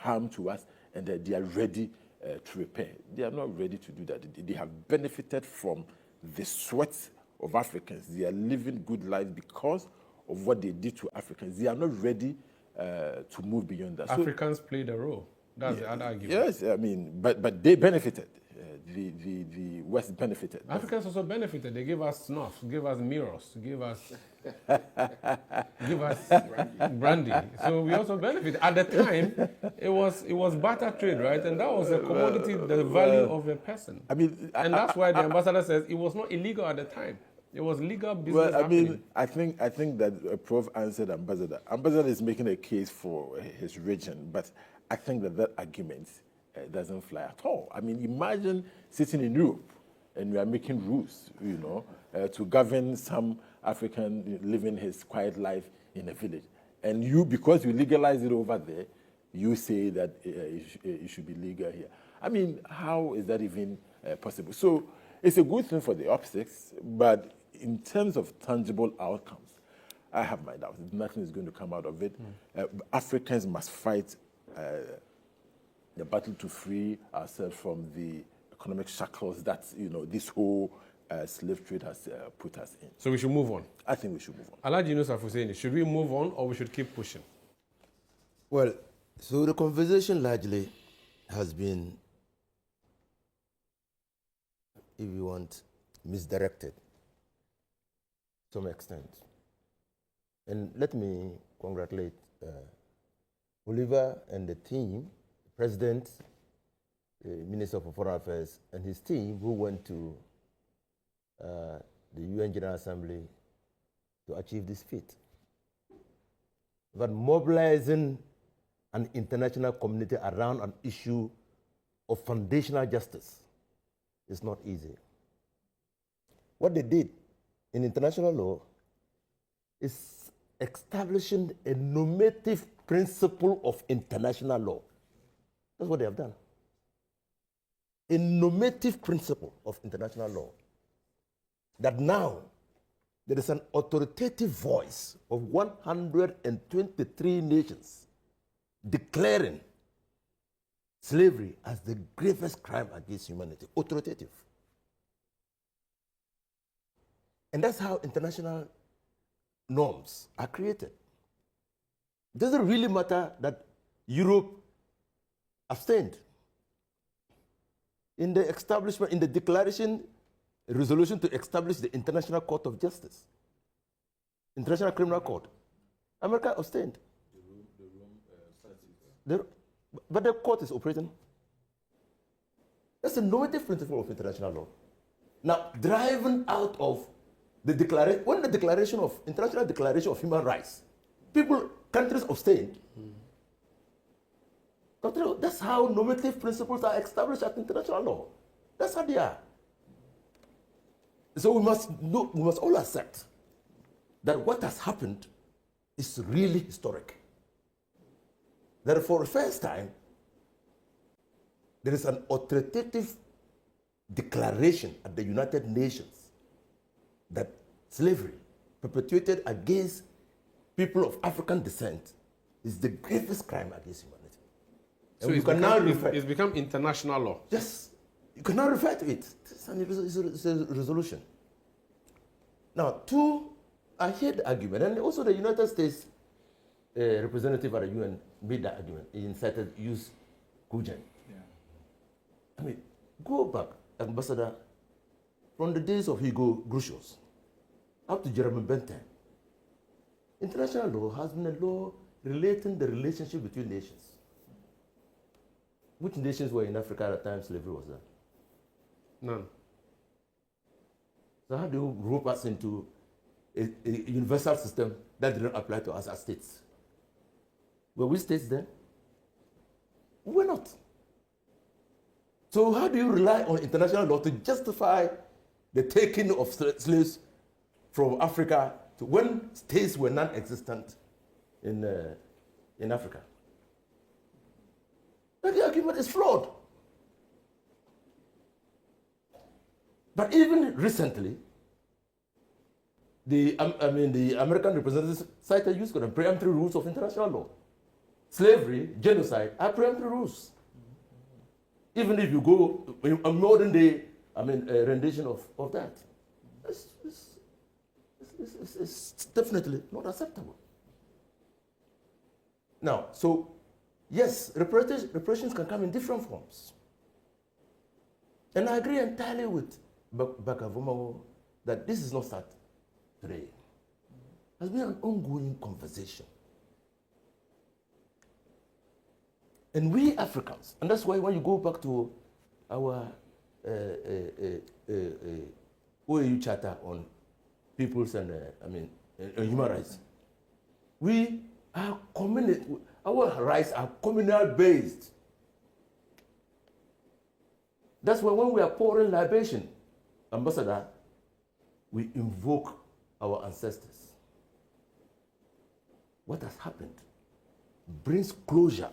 Speaker 15: harm to us and that they are ready to repair. They are not ready to do that. They have benefited from the sweat of Africans. They are living good lives because of what they did to Africans. They are not ready to move beyond that.
Speaker 1: Africans played a role. That's the other argument.
Speaker 15: Yes, I mean, but they benefited. The West benefited.
Speaker 1: Africans also benefited. They gave us snuff, gave us mirrors, gave us brandy. So we also benefited. At the time, it was barter trade, right? And that was a commodity, the value of a person.
Speaker 15: I mean,
Speaker 1: and that's why the ambassador says it was not illegal at the time. It was legal business.
Speaker 15: Well, I mean, I think that Prof answered Ambassador. Ambassador is making a case for his region, but I think that argument doesn't fly at all. I mean, imagine sitting in Europe and we are making rules, to govern some African living his quiet life in a village. And you, because you legalize it over there, you say that it should be legal here. I mean, how is that even possible? So it's a good thing for the optics, but in terms of tangible outcomes, I have my doubts. Nothing is going to come out of it. Africans must fight the battle to free ourselves from the economic shackles that this whole slave trade has put us in.
Speaker 1: So we should move on.
Speaker 15: I think we should move on.
Speaker 1: Alhaji Yunus Hussaini, should we move on or we should keep pushing?
Speaker 6: Well, so the conversation largely has been, if you want, misdirected to some extent. And let me congratulate Oliver and the team, President, Minister for Foreign Affairs, and his team who went to the UN General Assembly to achieve this feat. But mobilizing an international community around an issue of foundational justice is not easy. What they did in international law is establishing a normative principle of international law. That's what they have done. A normative principle of international law. That now there is an authoritative voice of 123 nations declaring slavery as the gravest crime against humanity. Authoritative. And that's how international norms are created. It doesn't really matter that Europe abstained. In the establishment, in the declaration, a resolution to establish the International Court of Justice, International Criminal Court, America abstained. But the court is operating. That's a normative principle of international law. Now, driving out of the declaration, when the declaration of International Declaration of Human Rights, countries abstained. That's how normative principles are established at international law. That's how they are. So we must all accept that what has happened is really historic. That for the first time, there is an authoritative declaration at the United Nations that slavery perpetuated against people of African descent is the gravest crime against humanity.
Speaker 1: So it's become international law.
Speaker 6: Yes, you can now refer to it. It's a resolution. Now, I hear the argument, and also the United States representative at the UN made that argument. He incited use Kujan. Yeah. I mean, go back, Ambassador, from the days of Hugo Grucius up to Jeremy Bentham. International law has been a law relating the relationship between nations. Which nations were in Africa at the time slavery was there?
Speaker 1: None.
Speaker 6: So how do you rope us into a universal system that didn't apply to us as states? Were we states then? We're not. So how do you rely on international law to justify the taking of slaves from Africa to when states were non-existent in Africa? The argument is flawed. But even recently, the American representatives cited use code and preemptory rules of international law. Slavery, genocide are preemptory rules. Even if you go a modern day, rendition of that, it's definitely not acceptable. Now, so yes, reparations can come in different forms. And I agree entirely with Bakavoma that this is not start today. It has been an ongoing conversation. And we Africans, and that's why when you go back to our OAU Charter on people's and human rights, we are our rights are communal based. That's why when we are pouring libation, Ambassador, we invoke our ancestors. What has happened brings closure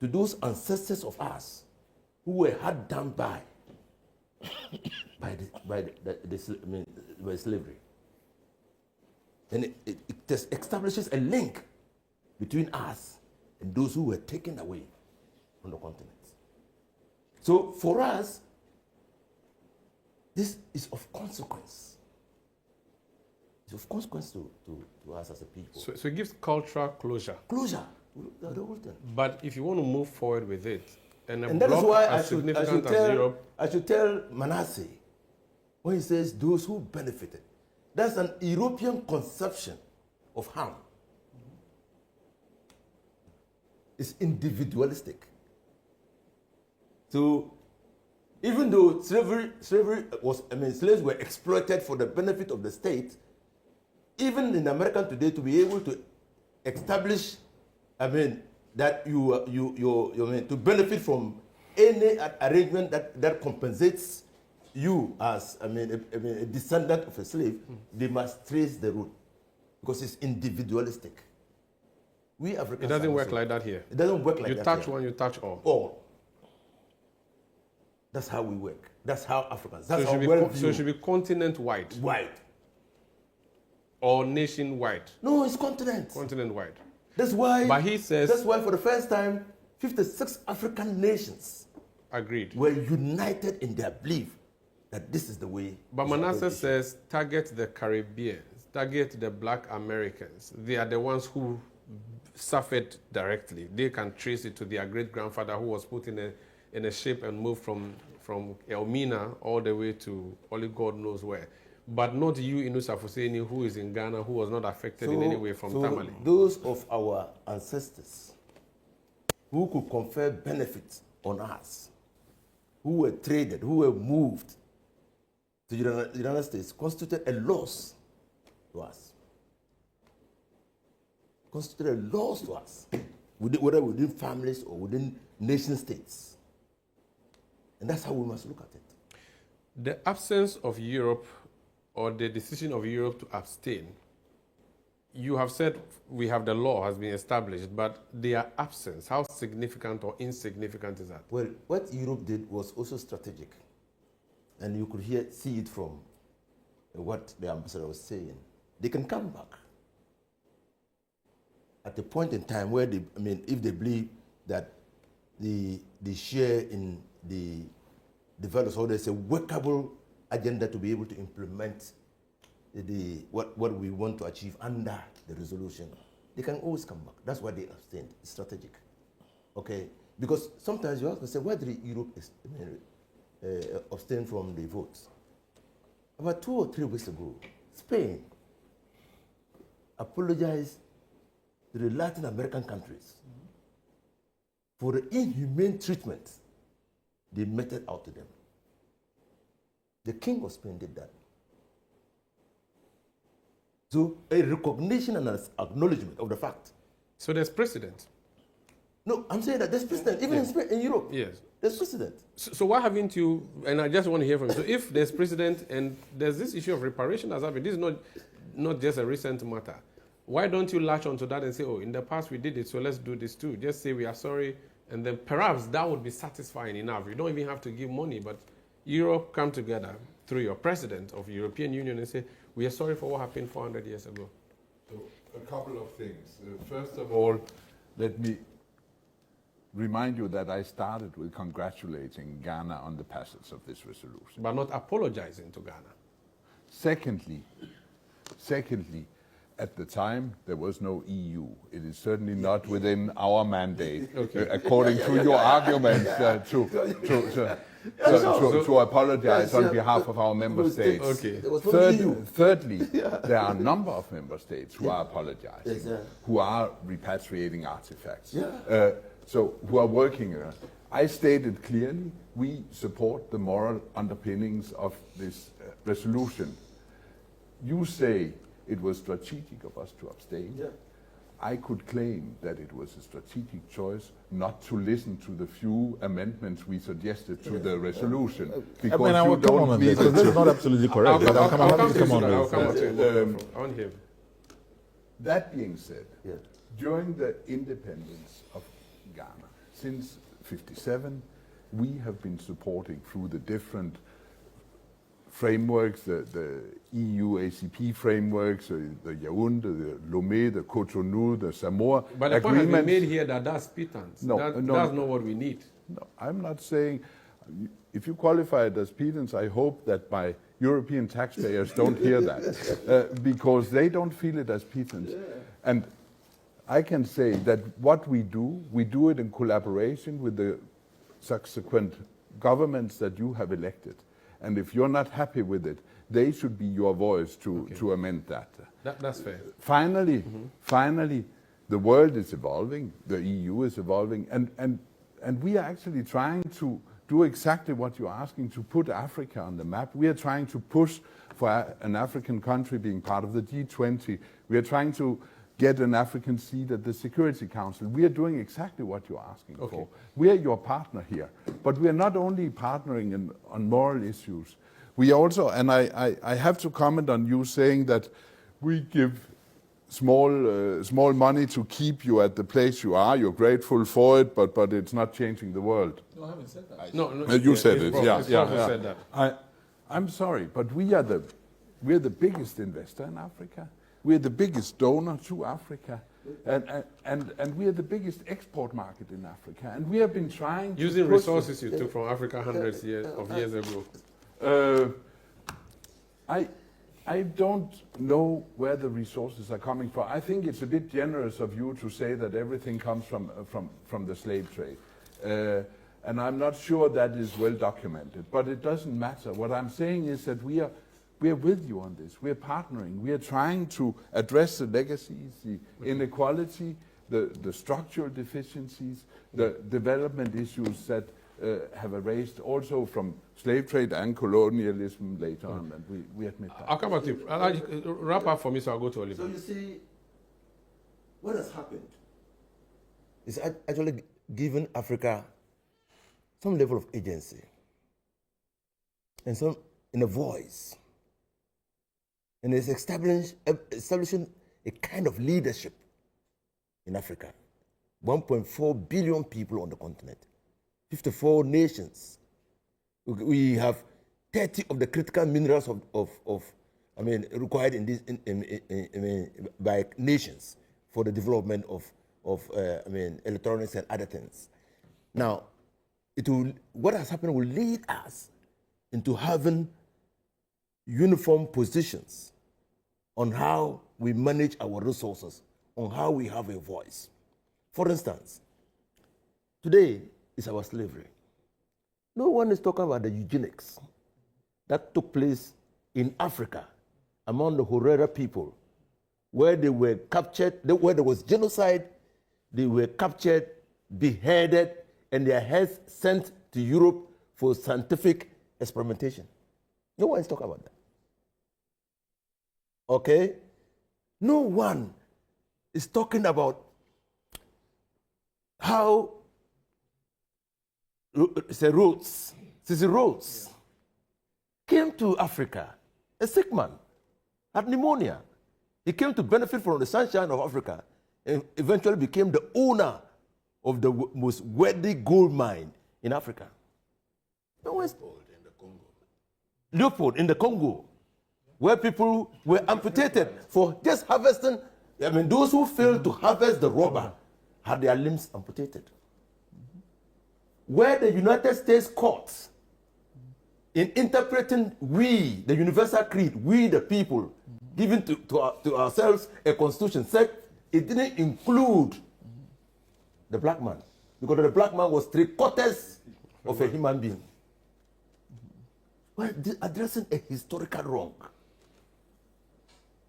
Speaker 6: to those ancestors of ours who were hard done by slavery. And it establishes a link between us and those who were taken away from the continent. So for us, this is of consequence. It's of consequence to us as a people.
Speaker 1: So it gives cultural closure.
Speaker 6: Closure. The whole thing.
Speaker 1: But if you want to move forward with it, and
Speaker 6: that is why
Speaker 1: as significant as Europe,
Speaker 6: I should tell Manasseh when he says those who benefited. That's an European conception of harm. It's individualistic. So even though slavery was, slaves were exploited for the benefit of the state, even in America today, to be able to establish, that you to benefit from any arrangement that compensates you as a descendant of a slave, they must trace the root because it's individualistic. We Africans.
Speaker 1: It doesn't work like that here.
Speaker 6: It doesn't work like that.
Speaker 1: You touch
Speaker 6: here.
Speaker 1: one, you touch all.
Speaker 6: All. That's how we work. That's how Africans. That's
Speaker 1: so it should be continent-wide.
Speaker 6: Wide.
Speaker 1: Or nation-wide.
Speaker 6: No, it's continent.
Speaker 1: Continent-wide.
Speaker 6: That's why.
Speaker 1: But he says.
Speaker 6: That's why, for the first time, 56 African nations
Speaker 1: agreed.
Speaker 6: Were united in their belief that this is the way.
Speaker 1: But Manasseh says, target the Caribbeans, target the Black Americans. They are the ones who suffered directly. They can trace it to their great-grandfather who was put in a ship and moved from Elmina all the way to only God knows where. But not you, Inusa Fuseni, who is in Ghana, who was not affected in any way from Tamale.
Speaker 6: Those of our ancestors who could confer benefits on us, who were traded, who were moved to the United States, constituted a loss to us. Constituted a loss to us, whether within families or within nation states. And that's how we must look at it.
Speaker 1: The absence of Europe or the decision of Europe to abstain, you have said we have the law has been established, but their absence, how significant or insignificant is that?
Speaker 6: Well, what Europe did was also strategic. And you could see it from what the ambassador was saying. They can come back at a point in time where they, if they believe that the share in the development, so there's a workable agenda to be able to implement what we want to achieve under the resolution, they can always come back. That's why they abstained. It's strategic. Okay? Because sometimes you have to say, why did Europe abstain from the votes? About 2 or 3 weeks ago, Spain apologized to the Latin American countries for the inhumane treatment they meted out to them. The King of Spain did that. So a recognition and an acknowledgement of the fact.
Speaker 1: So there's precedent.
Speaker 6: No, I'm saying that there's precedent, even in Spain, in Europe.
Speaker 1: Yes.
Speaker 6: There's precedent.
Speaker 1: So why haven't you, and I just want to hear from you, so if there's precedent and there's this issue of reparation that's happened, this is not just a recent matter. Why don't you latch onto that and say, oh, in the past we did it, so let's do this too. Just say we are sorry, and then perhaps that would be satisfying enough. You don't even have to give money, but Europe come together through your president of the European Union and say, We are sorry for what happened 400 years ago.
Speaker 8: So, a couple of things. First of all, let me remind you that I started with congratulating Ghana on the passage of this resolution.
Speaker 1: But not apologizing to Ghana.
Speaker 8: Secondly, at the time, there was no EU. It is certainly not within our mandate, according to your arguments, to apologize on behalf of our member states. Thirdly, there are a number of member states who are apologizing, who are repatriating artifacts, who are working. I stated clearly, we support the moral underpinnings of this resolution. You say it was strategic of us to abstain. I could claim that it was a strategic choice not to listen to the few amendments we suggested to the resolution.
Speaker 15: Because I will come on this. This is not absolutely correct. I'll come on this.
Speaker 8: That being said, during the independence of Ghana, since '57, we have been supporting through the different frameworks, the EU ACP frameworks, the Yaoundé, the Lomé, the Cotonou, the Samoa
Speaker 1: But the point has been made here that that's pittance.
Speaker 8: No,
Speaker 1: that's not what we need.
Speaker 8: No, I'm not saying, if you qualify it as pittance, I hope that my European taxpayers don't hear that, because they don't feel it as pittance. And I can say that what we do it in collaboration with the subsequent governments that you have elected. And if you're not happy with it, they should be your voice to amend that.
Speaker 1: That's fair.
Speaker 8: Finally, the world is evolving, the EU is evolving, and we are actually trying to do exactly what you're asking, to put Africa on the map. We are trying to push for an African country being part of the G20. We are trying to get an African seat at the Security Council. We are doing exactly what you're asking for. We are your partner here. But we are not only partnering on moral issues. We also, and I have to comment on you saying that we give small money to keep you at the place you are. You're grateful for it, but it's not changing the world.
Speaker 15: No, I haven't said that.
Speaker 1: No,
Speaker 8: you said it.
Speaker 1: Said that.
Speaker 8: I'm sorry, but we're the biggest investor in Africa. We're the biggest donor to Africa, and we are the biggest export market in Africa. And we have been trying to
Speaker 1: using resources you took from Africa hundreds of years ago.
Speaker 8: I don't know where the resources are coming from. I think it's a bit generous of you to say that everything comes from the slave trade. And I'm not sure that is well documented, but it doesn't matter. What I'm saying is that we are with you on this. We're partnering. We are trying to address the legacies, the inequality, the structural deficiencies, the development issues that have erased also from slave trade and colonialism later on, and we admit that.
Speaker 1: I'll come back to you. I'll wrap up for me, so I'll go to Oliver.
Speaker 6: So you see, what has happened is actually given Africa some level of agency and some in a voice. And it's establishing a kind of leadership in Africa. 1.4 billion people on the continent, 54 nations. We have 30 of the critical minerals required in this by nations for the development of electronics and other things. Now, what has happened will lead us into having uniform positions on how we manage our resources, on how we have a voice. For instance, today is our slavery. No one is talking about the eugenics that took place in Africa among the Herero people, where they were captured, where there was genocide, they were captured, beheaded, and their heads sent to Europe for scientific experimentation. No one is talking about that. Okay? No one is talking about how Cecil Rhodes came to Africa, a sick man, had pneumonia. He came to benefit from the sunshine of Africa and eventually became the owner of the most wealthy gold mine in Africa. Leopold in the Congo. where people were amputated for just harvesting. I mean, those who failed to harvest the rubber had their limbs amputated. Where the United States courts, in interpreting the Universal Creed, we the people, giving to ourselves a constitution, said it didn't include the black man, because the black man was 3/4 of a human being. Well, addressing a historical wrong,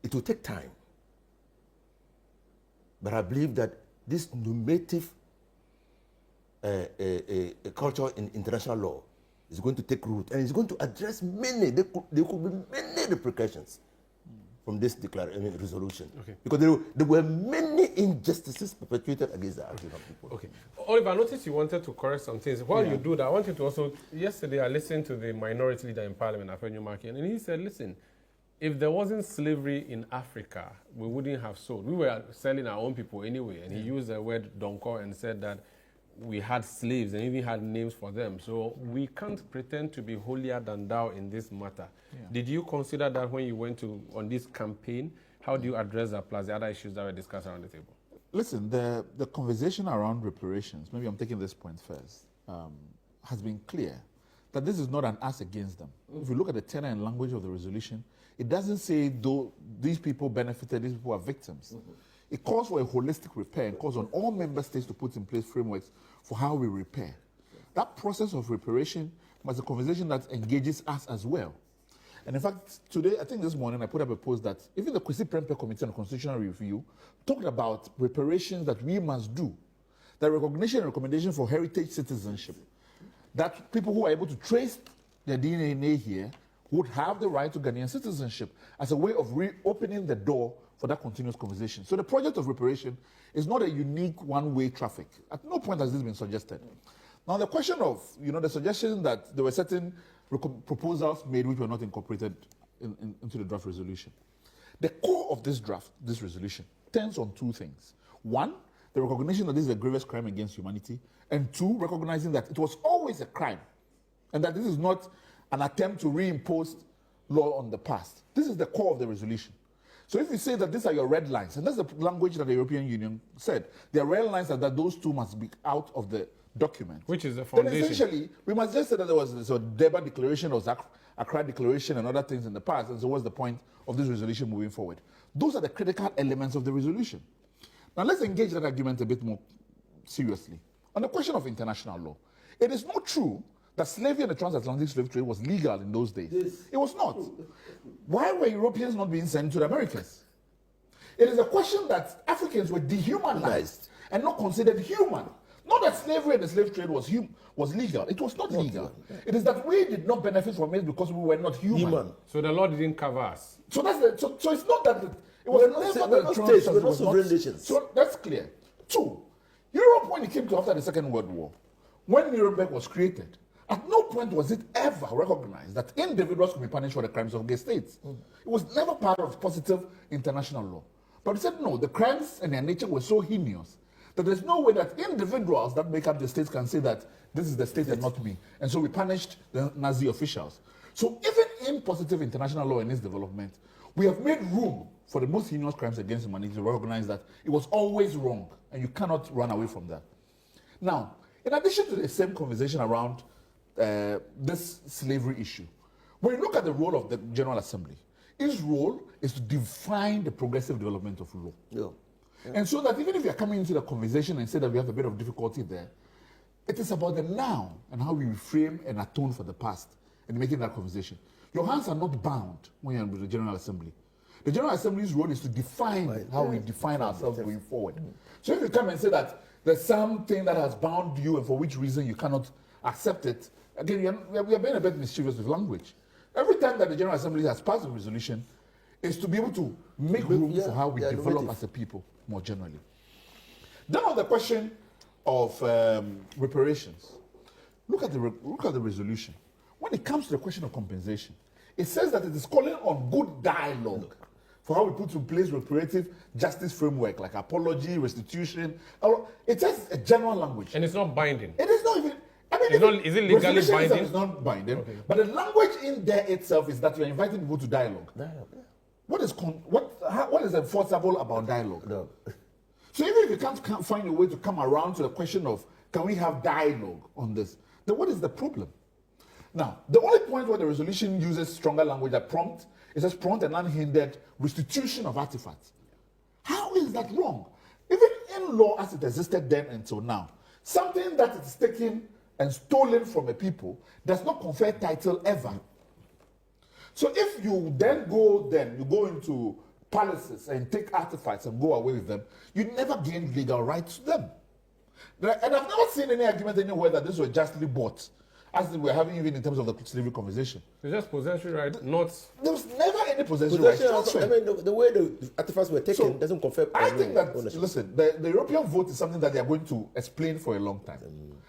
Speaker 6: it will take time. But I believe that this normative culture in international law is going to take root, and it's going to address many. There could be many repercussions from this resolution. Okay. Because there were many injustices perpetrated against the African people.
Speaker 1: Okay. Oliver, I noticed you wanted to correct some things. While you do that, I want you to also, yesterday I listened to the minority leader in Parliament, Afenyo Maki, and he said, listen, if there wasn't slavery in Africa, we wouldn't have sold. We were selling our own people anyway, and he used the word donko and said that we had slaves and even had names for them. So we can't pretend to be holier than thou in this matter. Yeah. Did you consider that when you went on this campaign? How do you address that plus the other issues that were discussed around the table?
Speaker 7: Listen, the conversation around reparations, maybe I'm taking this point first, has been clear that this is not an us against them. If you look at the tenor and language of the resolution, it doesn't say though these people benefited, these people are victims. It calls for a holistic repair and calls on all member states to put in place frameworks for how we repair. That process of reparation must be a conversation that engages us as well. And in fact, today, I think this morning, I put up a post that even the Kwesi Prempeh Committee on Constitutional Review talked about reparations that we must do. The recognition and recommendation for heritage citizenship. That people who are able to trace their DNA here would have the right to Ghanaian citizenship as a way of reopening the door for that continuous conversation. So the project of reparation is not a unique one-way traffic. At no point has this been suggested. Now the question of, the suggestion that there were certain proposals made which were not incorporated into the draft resolution. The core of this resolution, turns on two things. One, the recognition that this is a grievous crime against humanity, and two, recognizing that it was always a crime, and that this is not an attempt to reimpose law on the past. This is the core of the resolution. So if you say that these are your red lines, and that's the language that the European Union said, their red lines are that those two must be out of the document.
Speaker 1: Which is the foundation.
Speaker 7: Then essentially, we must just say that there was a Durban Declaration or Accra Declaration and other things in the past, and so what's the point of this resolution moving forward? Those are the critical elements of the resolution. Now let's engage that argument a bit more seriously. On the question of international law, it is not true that slavery and the transatlantic slave trade was legal in those days. Yes. It was not. Why were Europeans not being sent to the Americas? It is a question that Africans were dehumanized and not considered human. Not that slavery and the slave trade was legal. It was not legal. It is that we did not benefit from it because we were not human.
Speaker 1: So the law didn't cover us.
Speaker 7: So it's not that it was never the So that's clear. Two, Europe, when it came to after the Second World War, when Nuremberg was created, at no point was it ever recognized that individuals could be punished for the crimes of gay states. It was never part of positive international law. But it said no, the crimes and their nature were so heinous that there's no way that individuals that make up the states can say that this is the state and not me. And so we punished the Nazi officials. So even in positive international law and its development, we have made room for the most heinous crimes against humanity to recognize that it was always wrong, and you cannot run away from that. Now, in addition to the same conversation around this slavery issue, when you look at the role of the General Assembly, its role is to define the progressive development of law. Yeah. And so that even if you're coming into the conversation and say that we have a bit of difficulty there, it is about the now and how we reframe and atone for the past and making that conversation. Your hands are not bound when you're with the General Assembly. The General Assembly's role is to define how we define ourselves going forward. So if you come and say that there's something that has bound you and for which reason you cannot accept it, again, we are being a bit mischievous with language. Every time that the General Assembly has passed a resolution, is to be able to make room for how we develop as a people more generally. Then on the question of reparations, look at the resolution. When it comes to the question of compensation, it says that it is calling on good dialogue for how we put in place reparative justice framework, like apology, restitution. It says a general language.
Speaker 1: And it's not binding.
Speaker 7: It is not even, I mean,
Speaker 1: Is it legally
Speaker 8: resolution
Speaker 1: binding?
Speaker 8: itself is not binding, but the language in there itself is that you're inviting people to dialogue. What is enforceable about dialogue?
Speaker 6: No.
Speaker 8: So even if you can't find a way to come around to the question of can we have dialogue on this, then what is the problem? Now, the only point where the resolution uses stronger language that prompt, it says prompt and unhindered restitution of artifacts. How is that wrong? Even in law as it existed then until now, something that is taken and stolen from a people does not confer title ever. So if you then go into palaces and take artifacts and go away with them, you never gain legal rights to them. And I've never seen any argument anywhere that this was justly bought, as we're having even in terms of the slavery conversation.
Speaker 1: It's just possessory right, not...
Speaker 8: There was never any possessory right transfer.
Speaker 6: I mean, the way the artifacts were taken doesn't confer.
Speaker 8: I think that, listen, the European vote is something that they are going to explain for a long time.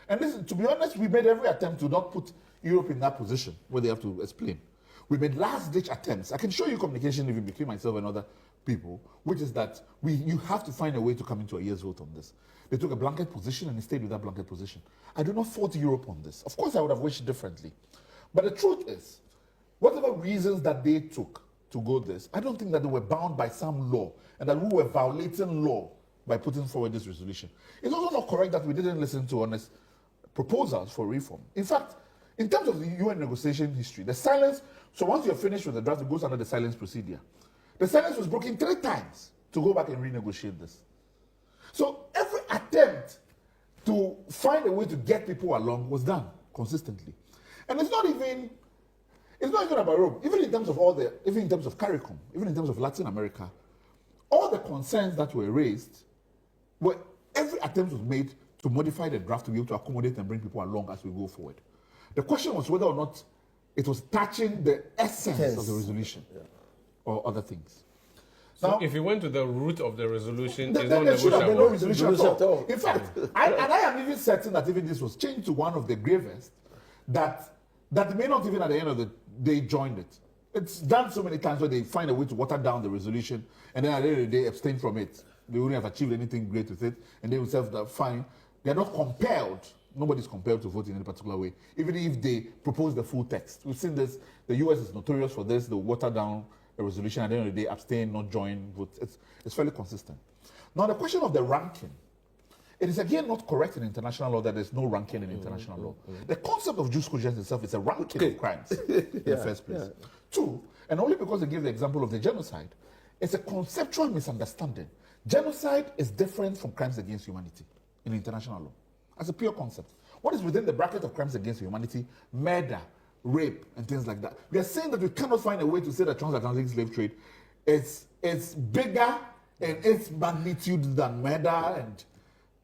Speaker 8: And listen, to be honest, we made every attempt to not put Europe in that position where they have to explain. We made last-ditch attempts. I can show you communication even between myself and other people, which is that you have to find a way to come into a year's vote on this. They took a blanket position and they stayed with that blanket position. I do not fault Europe on this. Of course, I would have wished differently. But the truth is, whatever reasons that they took to go this, I don't think that they were bound by some law and that we were violating law by putting forward this resolution. It's also not correct that we didn't listen to honest proposals for reform. In fact, in terms of the UN negotiation history, the silence, so once you're finished with the draft, it goes under the silence procedure. The silence was broken 3 times to go back and renegotiate this. So every attempt to find a way to get people along was done consistently. And it's not even about Europe. Even in terms of CARICOM, even in terms of Latin America, all the concerns that were raised, every attempt was made to modify the draft to be able to accommodate and bring people along as we go forward. The question was whether or not it was touching the essence of the resolution or other things.
Speaker 1: So
Speaker 8: now,
Speaker 1: if you went to the root of the resolution,
Speaker 8: there should have been no resolution at all. In fact, I am even certain that even this was changed to one of the gravest, that may not even at the end of the day join it. It's done so many times where they find a way to water down the resolution and then at the end of the day abstain from it. They wouldn't have achieved anything great with it, and they themselves fine. They are not compelled. Nobody's compelled to vote in any particular way, even if they propose the full text. We've seen this. The US is notorious for this. They water down a resolution at the end of the day, abstain, not join, vote. It's fairly consistent. Now, the question of the ranking, it is again not correct in international law that there's no ranking in international law. The concept of jus cogens itself is a ranking of crimes in the first place. 2, and only because they give the example of the genocide, it's a conceptual misunderstanding. Genocide is different from crimes against humanity in international law. As a pure concept. What is within the bracket of crimes against humanity? Murder, rape, and things like that. We are saying that we cannot find a way to say that transatlantic slave trade is bigger in its magnitude than murder,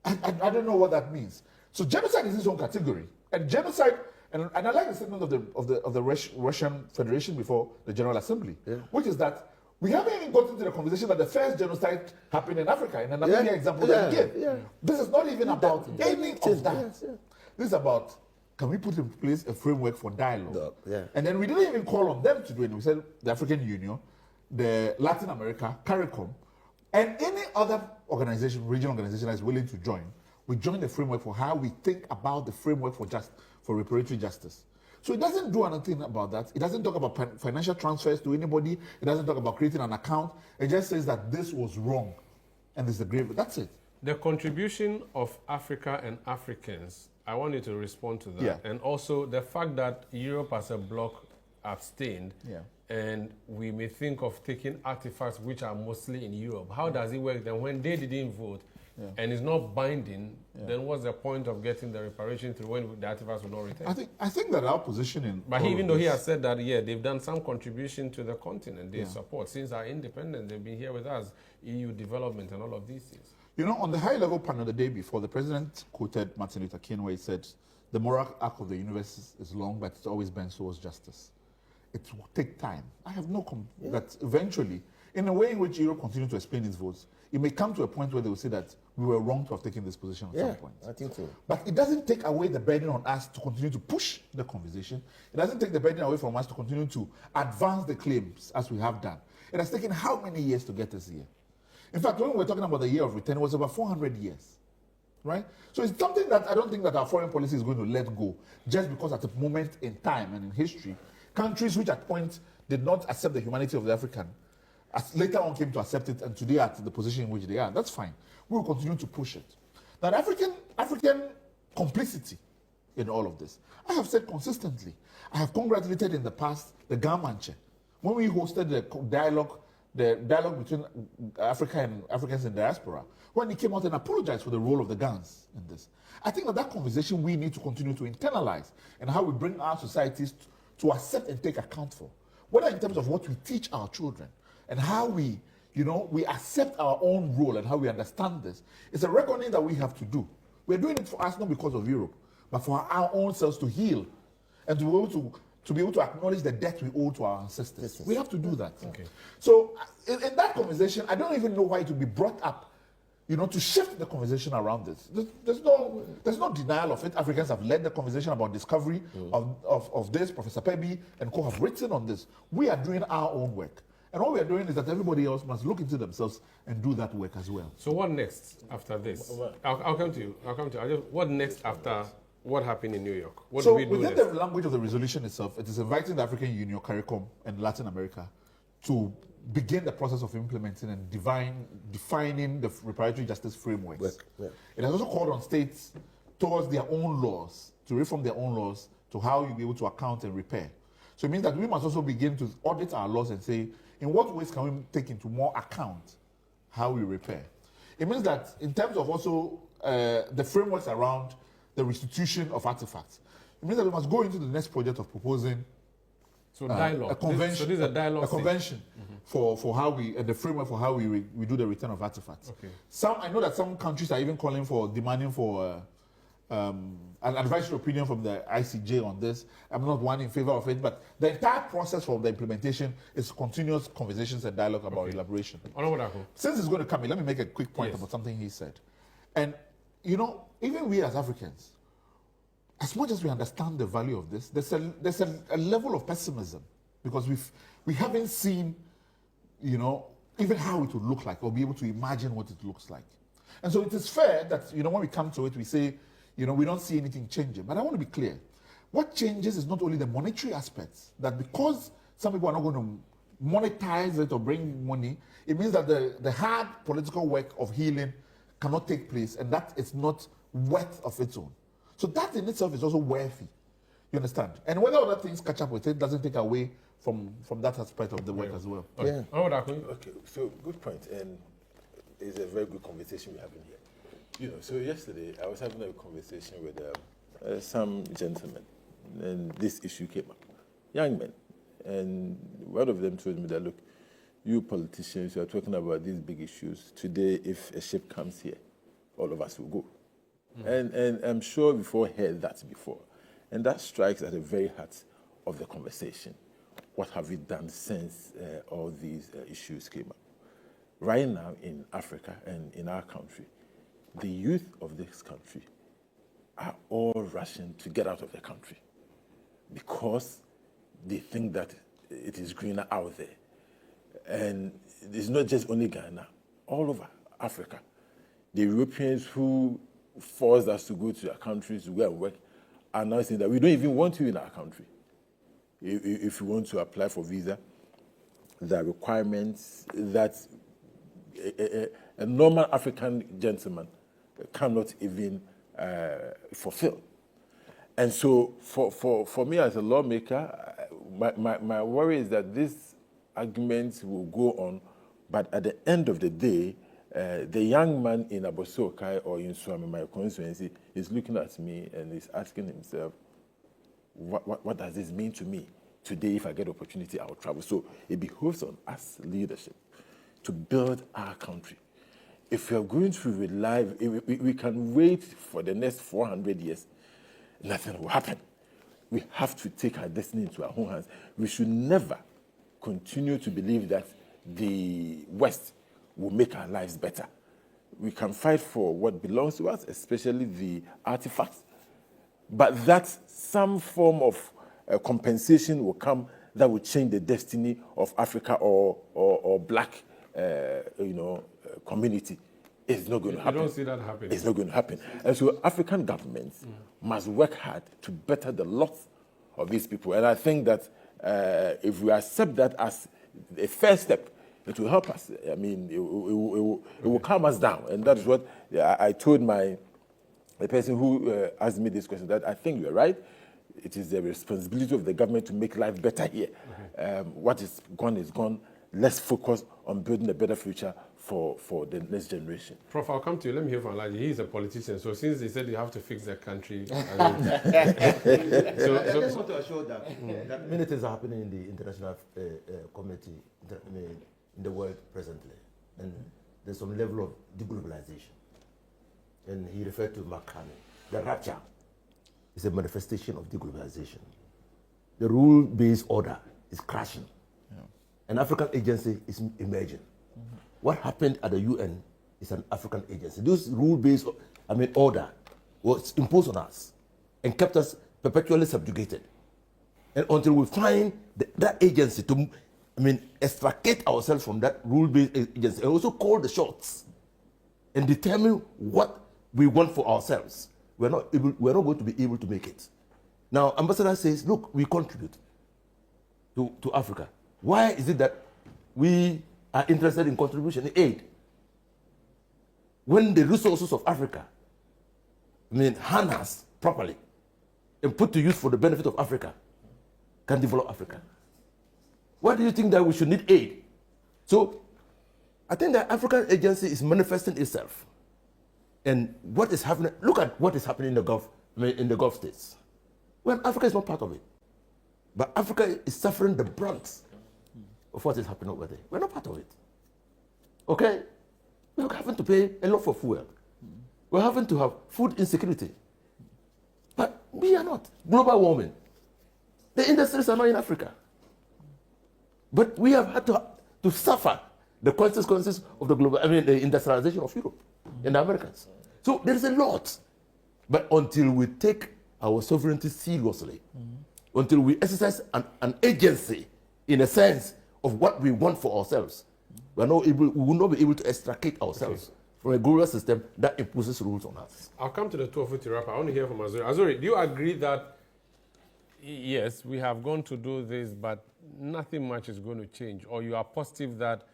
Speaker 8: and I don't know what that means. So genocide is its own category. And genocide, and I like the statement of the Russian Federation before the General Assembly, which is that we haven't even gotten to the conversation that the first genocide happened in Africa, in another example that we gave. This is not even about any of that. This is about, can we put in place a framework for dialogue? And then we didn't even call on them to do it. We said the African Union, the Latin America, CARICOM, and any other organization, regional organization that is willing to join, we join the framework for how we think about the framework for reparatory justice. So it doesn't do anything about that. It doesn't talk about financial transfers to anybody. It doesn't talk about creating an account. It just says that this was wrong and there's the grave. That's it.
Speaker 1: The contribution of Africa and Africans, I want you to respond to that. And also the fact that Europe as a bloc abstained, and we may think of taking artifacts which are mostly in Europe. How does it work then when they didn't vote and it's not binding, then what's the point of getting the reparation through when the artifacts will not return?
Speaker 8: I think that our position in...
Speaker 1: But even though he has said that, they've done some contribution to the continent. They support. Since our independence, they've been here with us, EU development and all of these things.
Speaker 8: You know, on the high-level panel the day before, the president quoted Martin Luther King where he said, the moral arc of the universe is long, but it's always bends towards justice. It will take time. I have no... That eventually, in a way in which Europe continues to explain its votes, it may come to a point where they will say that we were wrong to have taken this position at some point.
Speaker 6: I think so.
Speaker 8: But it doesn't take away the burden on us to continue to push the conversation. It doesn't take the burden away from us to continue to advance the claims as we have done. It has taken how many years to get us here? In fact, when we were talking about the year of return, it was about 400 years
Speaker 7: right? So it's something that I don't think that our foreign policy is going to let go, just because at a moment in time and in history, countries which at points did not accept the humanity of the African, as later on came to accept it, and today are at the position in which they are. That's fine. We will continue to push it. Now, African complicity in all of this, I have said consistently. I have congratulated in the past the Gamanche when we hosted the dialogue between Africa and Africans in diaspora, when he came out and apologized for the role of the Gans in this. I think that conversation we need to continue to internalize, and how we bring our societies to accept and take account for, whether in terms of what we teach our children and how we accept our own role and how we understand this. It's a reckoning that we have to do. We're doing it for us not because of Europe, but for our own selves to heal and to be able to acknowledge the debt we owe to our ancestors. We have to do that. Okay. So in that conversation, I don't even know why it would be brought up, to shift the conversation around this. There's no denial of it. Africans have led the conversation about discovery of this. Professor Pebi and co have written on this. We are doing our own work. And what we are doing is that everybody else must look into themselves and do that work as well.
Speaker 1: So what next after this? I'll come to you. What next after what happened in New York? What do we do
Speaker 7: within the language of the resolution itself, it is inviting the African Union, CARICOM, and Latin America to begin the process of implementing and defining the reparatory justice frameworks. It has also called on states towards their own laws, to reform their own laws, to how you'll be able to account and repair. So it means that we must also begin to audit our laws and say, in what ways can we take into more account how we repair? It means that in terms of also the frameworks around the restitution of artifacts, it means that we must go into the next project of proposing
Speaker 1: dialogue.
Speaker 7: A convention.
Speaker 1: So this is a dialogue.
Speaker 7: A convention for how we, the framework for how we do the return of artifacts. Okay. I know that some countries are even calling for, demanding for an advisory opinion from the ICJ on this. I'm not one in favor of it, but the entire process for the implementation is continuous conversations and dialogue about elaboration. Since it's going to come in, let me make a quick point about something he said. And, even we as Africans, as much as we understand the value of this, there's a level of pessimism, because we haven't seen, even how it would look like, or be able to imagine what it looks like. And so it is fair that, when we come to it, we say, we don't see anything changing. But I want to be clear. What changes is not only the monetary aspects, that because some people are not going to monetize it or bring money, it means that the hard political work of healing cannot take place, and that is not worth of its own. So that in itself is also worthy. You understand? And whether other things catch up with it doesn't take away from that aspect of the work as well.
Speaker 15: Okay, so good point. And it's a very good conversation we're having here. So yesterday I was having a conversation with some gentlemen, and this issue came up. Young men. And one of them told me that, look, you politicians, you are talking about these big issues. Today, if a ship comes here, all of us will go. And I'm sure we've all heard that before. And that strikes at the very heart of the conversation. What have we done since all these issues came up? Right now in Africa and in our country, the youth of this country are all rushing to get out of the country because they think that it is greener out there. And it's not just only Ghana, all over Africa. The Europeans who forced us to go to their countries to go and work are now saying that we don't even want you in our country. If you want to apply for visa, there are requirements that a normal African gentleman cannot even fulfill. And so for me as a lawmaker, my worry is that this argument will go on, but at the end of the day, the young man in Abosokai or in Swami, my constituency, is looking at me and is asking himself, what does this mean to me? Today, if I get opportunity, I will travel. So it behoves on us leadership to build our country. If we are going to rely, we can wait for the next 400 years, nothing will happen. We have to take our destiny into our own hands. We should never continue to believe that the West will make our lives better. We can fight for what belongs to us, especially the artifacts, but that some form of compensation will come that will change the destiny of Africa or black, community It's not going to happen.
Speaker 1: You don't see that happening.
Speaker 15: It's not going to happen. And so African governments must work hard to better the lot of these people. And I think that if we accept that as a first step, it will help us. I mean, it will calm us down. And that's what I told the person who asked me this question, that I think you're right. It is the responsibility of the government to make life better here. What is gone is gone. Let's focus on building a better future for the next generation.
Speaker 1: Prof, I'll come to you. Let me hear from Alaji. He's a politician, so since they said you have to fix the country,
Speaker 6: I just want to assure that many things are happening in the international community, in the world presently, and there's some level of deglobalization. And he referred to McCartney. The rapture is a manifestation of deglobalization. The rule-based order is crashing. An African agency is emerging. What happened at the UN is an African agency. This rule-based order was imposed on us and kept us perpetually subjugated. And until we find that agency to extricate ourselves from that rule-based agency and also call the shots and determine what we want for ourselves, we're not going to be able to make it. Now, Ambassador says, look, we contribute to Africa. Why is it that we are interested in contribution, in aid, when the resources of Africa, harnessed properly and put to use for the benefit of Africa, can develop Africa? Why do you think that we should need aid? So, I think that African agency is manifesting itself. And what is happening? Look at what is happening in the Gulf states. Well, Africa is not part of it, but Africa is suffering the brunt of what is happening over there. We're not part of it. Okay? We're having to pay a lot for fuel. We're having to have food insecurity. But we are not. Global warming. The industries are not in Africa. But we have had to suffer the consequences of the industrialization of Europe and the Americans. So there is a lot. But until we take our sovereignty seriously, until we exercise an agency in a sense of what we want for ourselves, we will not be able to extricate ourselves from a global system that imposes rules on us.
Speaker 1: I'll come to the 250 wrapper. I want to hear from Azuri. Azuri, do you agree that, yes, we have gone to do this, but nothing much is going to change? Or you are positive that,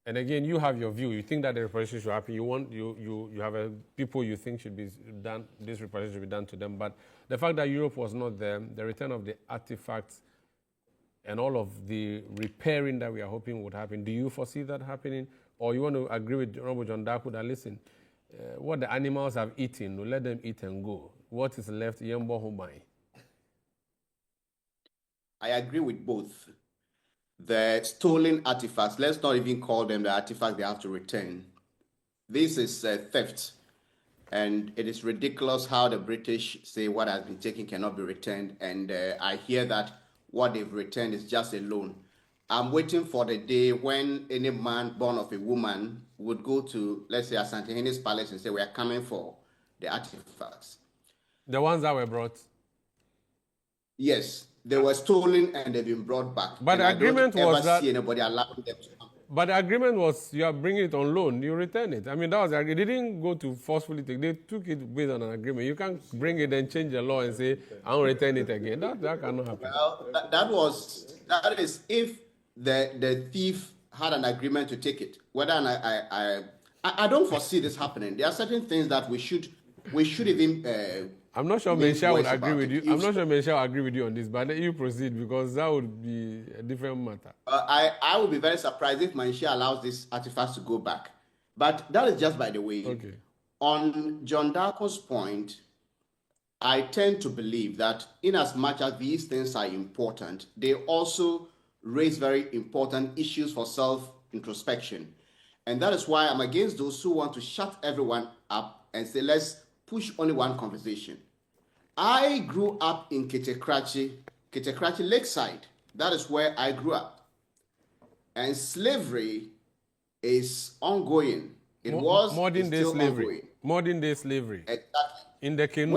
Speaker 1: and again, you have your view, you think that the reparations should happen, you have people you think should be done, this reparation should be done to them, but the fact that Europe was not there, the return of the artifacts, and all of the repairing that we are hoping would happen, do you foresee that happening? Or you want to agree with Honorable John Daku that, listen, what the animals have eaten, let them eat and go. What is left, Yembo Humai?
Speaker 13: I agree with both. The stolen artifacts, let's not even call them the artifacts they have to return. This is theft. And it is ridiculous how the British say what has been taken cannot be returned. And I hear that what they've returned is just a loan. I'm waiting for the day when any man born of a woman would go to, let's say, Asante Hene's palace and say, we are coming for the artifacts.
Speaker 1: The ones that were brought?
Speaker 13: Yes, they were stolen and they've been brought back.
Speaker 1: But the agreement was that...
Speaker 13: see anybody allowing them to come.
Speaker 1: But the agreement was you are bringing it on loan, you return it. I mean, that was the agreement. They didn't go to forcefully take. They took it based on an agreement. You can't bring it and change the law and say, I won't return it again. That cannot happen.
Speaker 13: Well, that is if the thief had an agreement to take it. Whether I don't foresee this happening. There are certain things that we should even.
Speaker 1: I'm not sure Mensha would agree with you. I'm not sure Mensha will agree with you on this, but you proceed because that would be a different matter.
Speaker 13: I would be very surprised if Mensha allows these artifacts to go back. But that is just by the way.
Speaker 1: Okay.
Speaker 13: On John Darko's point, I tend to believe that in as much as these things are important, they also raise very important issues for self-introspection. And that is why I'm against those who want to shut everyone up and say, let's push only one conversation. I grew up in Ketekrachi Lakeside. That is where I grew up. And slavery is ongoing. It was
Speaker 1: modern day slavery.
Speaker 13: Ongoing.
Speaker 1: Modern day slavery.
Speaker 13: Exactly.
Speaker 1: In the canoes.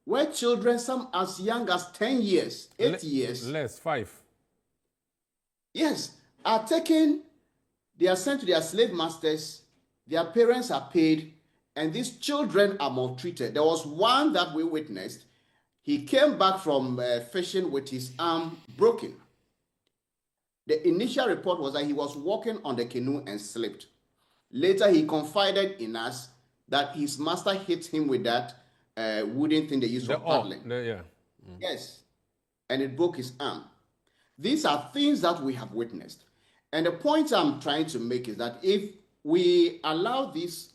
Speaker 13: Where children, some as young as 10 years, 8 years.
Speaker 1: Less, 5.
Speaker 13: Yes, are taken They are sent to their slave masters, their parents are paid, and these children are maltreated. There was one that we witnessed. He came back from fishing with his arm broken. The initial report was that he was walking on the canoe and slipped. Later, he confided in us that his master hit him with that wooden thing they use for paddling. Yes, and it broke his arm. These are things that we have witnessed. And the point I'm trying to make is that if we allow these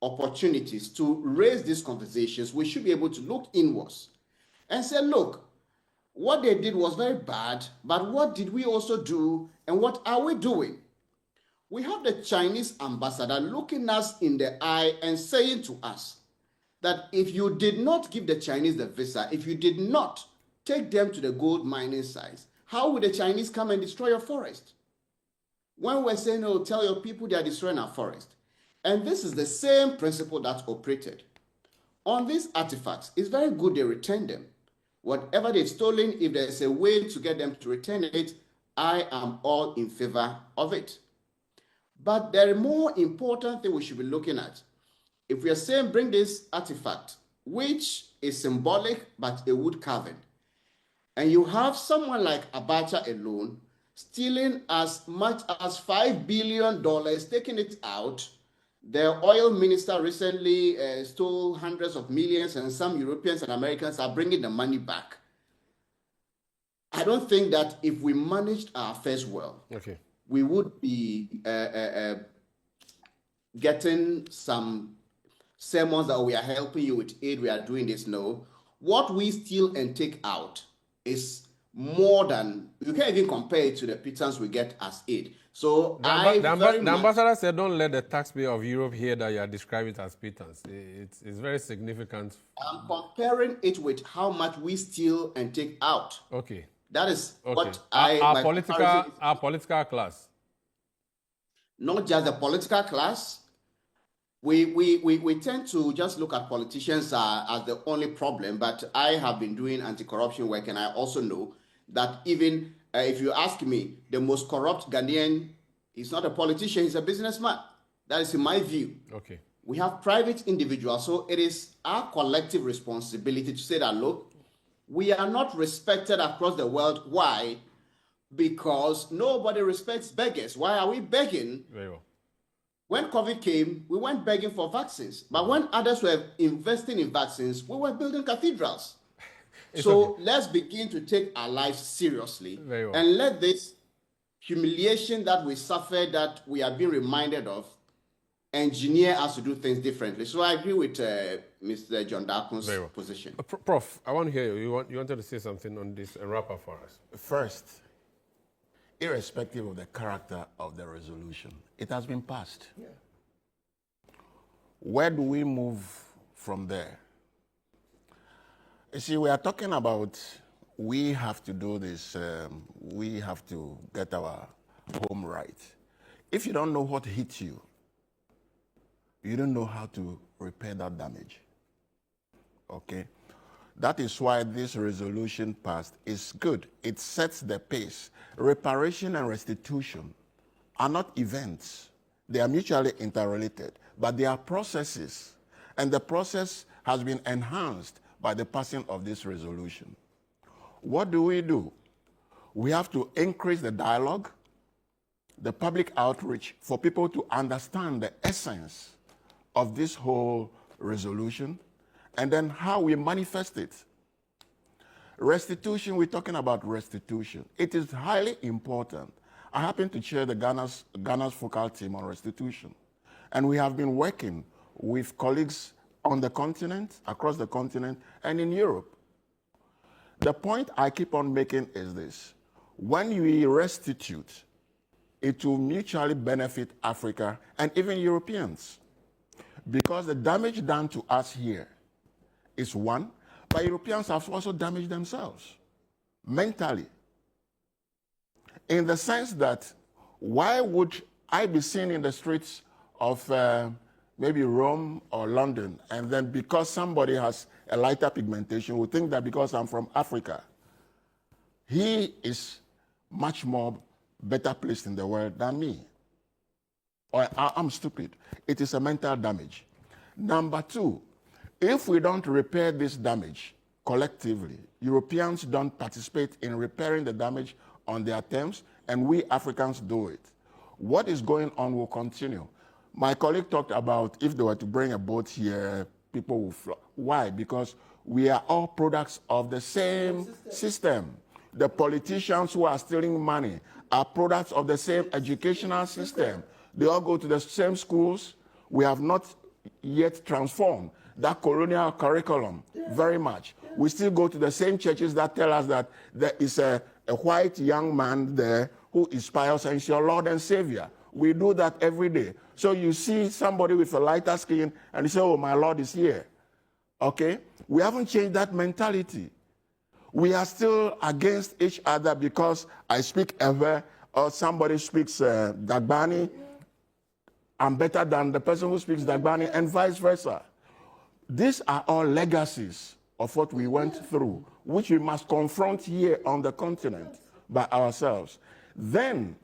Speaker 13: opportunities to raise these conversations, we should be able to look inwards and say, look, what they did was very bad, but what did we also do and what are we doing? We have the Chinese ambassador looking us in the eye and saying to us that if you did not give the Chinese the visa, if you did not take them to the gold mining sites, how would the Chinese come and destroy your forest? When we're saying, oh, tell your people they are destroying our forest. And this is the same principle that operated. On these artifacts, it's very good they return them. Whatever they've stolen, if there's a way to get them to return it, I am all in favor of it. But there are more important thing we should be looking at. If we are saying bring this artifact, which is symbolic but a wood carving, and you have someone like Abacha alone stealing as much as $5 billion, taking it out. The oil minister recently stole hundreds of millions, and some Europeans and Americans are bringing the money back. I don't think that if we managed our affairs well, we would be getting some sermons that we are helping you with aid, we are doing this. No. What we steal and take out is more than, you can't even compare it to the pittance we get as aid. So
Speaker 1: the ambassador said, don't let the taxpayer of Europe hear that you are describing it as pittance. It's very significant.
Speaker 13: I'm comparing it with how much we steal and take out.
Speaker 1: Okay.
Speaker 13: That is what
Speaker 1: our political class.
Speaker 13: Not just the political class. We tend to just look at politicians as the only problem, but I have been doing anti-corruption work, and I also know that even if you ask me, the most corrupt Ghanaian is not a politician, he's a businessman. That is in my view.
Speaker 1: Okay.
Speaker 13: We have private individuals, so it is our collective responsibility to say that, look, we are not respected across the world. Why? Because nobody respects beggars. Why are we begging?
Speaker 1: Very well.
Speaker 13: When COVID came, we went begging for vaccines. But when others were investing in vaccines, we were building cathedrals. So let's begin to take our lives seriously and let this humiliation that we suffered, that we are being reminded of, engineer us to do things differently. So I agree with Mr. John Darkun's position.
Speaker 1: Prof, I want to hear you. You wanted to say something on this and wrap up for us.
Speaker 14: First, irrespective of the character of the resolution, it has been passed. Yeah. Where do we move from there? You see, we are talking about we have to do this, we have to get our home right. If you don't know what hit you, you don't know how to repair that damage. Okay? That is why this resolution passed is good. It sets the pace. Reparation and restitution are not events. They are mutually interrelated, but they are processes. And the process has been enhanced by the passing of this resolution. What do? We have to increase the dialogue, the public outreach for people to understand the essence of this whole resolution, and then how we manifest it. Restitution, we're talking about restitution. It is highly important. I happen to chair the Ghana's focal team on restitution. And we have been working with colleagues on the continent, across the continent, and in Europe. The point I keep on making is this. When we restitute, it will mutually benefit Africa and even Europeans. Because the damage done to us here is one, but Europeans have also damaged themselves mentally. In the sense that, why would I be seen in the streets of maybe Rome or London, and then because somebody has a lighter pigmentation, we think that because I'm from Africa, he is much more better placed in the world than me. or I'm stupid. It is a mental damage. Number two, if we don't repair this damage collectively, Europeans don't participate in repairing the damage on their terms, and we Africans do it. What is going on will continue. My colleague talked about if they were to bring a boat here, people will flock. Why? Because we are all products of the same system. The politicians who are stealing money are products of the same educational system. They all go to the same schools. We have not yet transformed that colonial curriculum very much. We still go to the same churches that tell us that there is a white young man there who is pious and is your Lord and Savior. We do that every day. So you see somebody with a lighter skin and you say, oh, my Lord is here. Okay? We haven't changed that mentality. We are still against each other because I speak Ewe or somebody speaks Dagbani. I'm better than the person who speaks Dagbani and vice versa. These are all legacies of what we went through, which we must confront here on the continent by ourselves. Then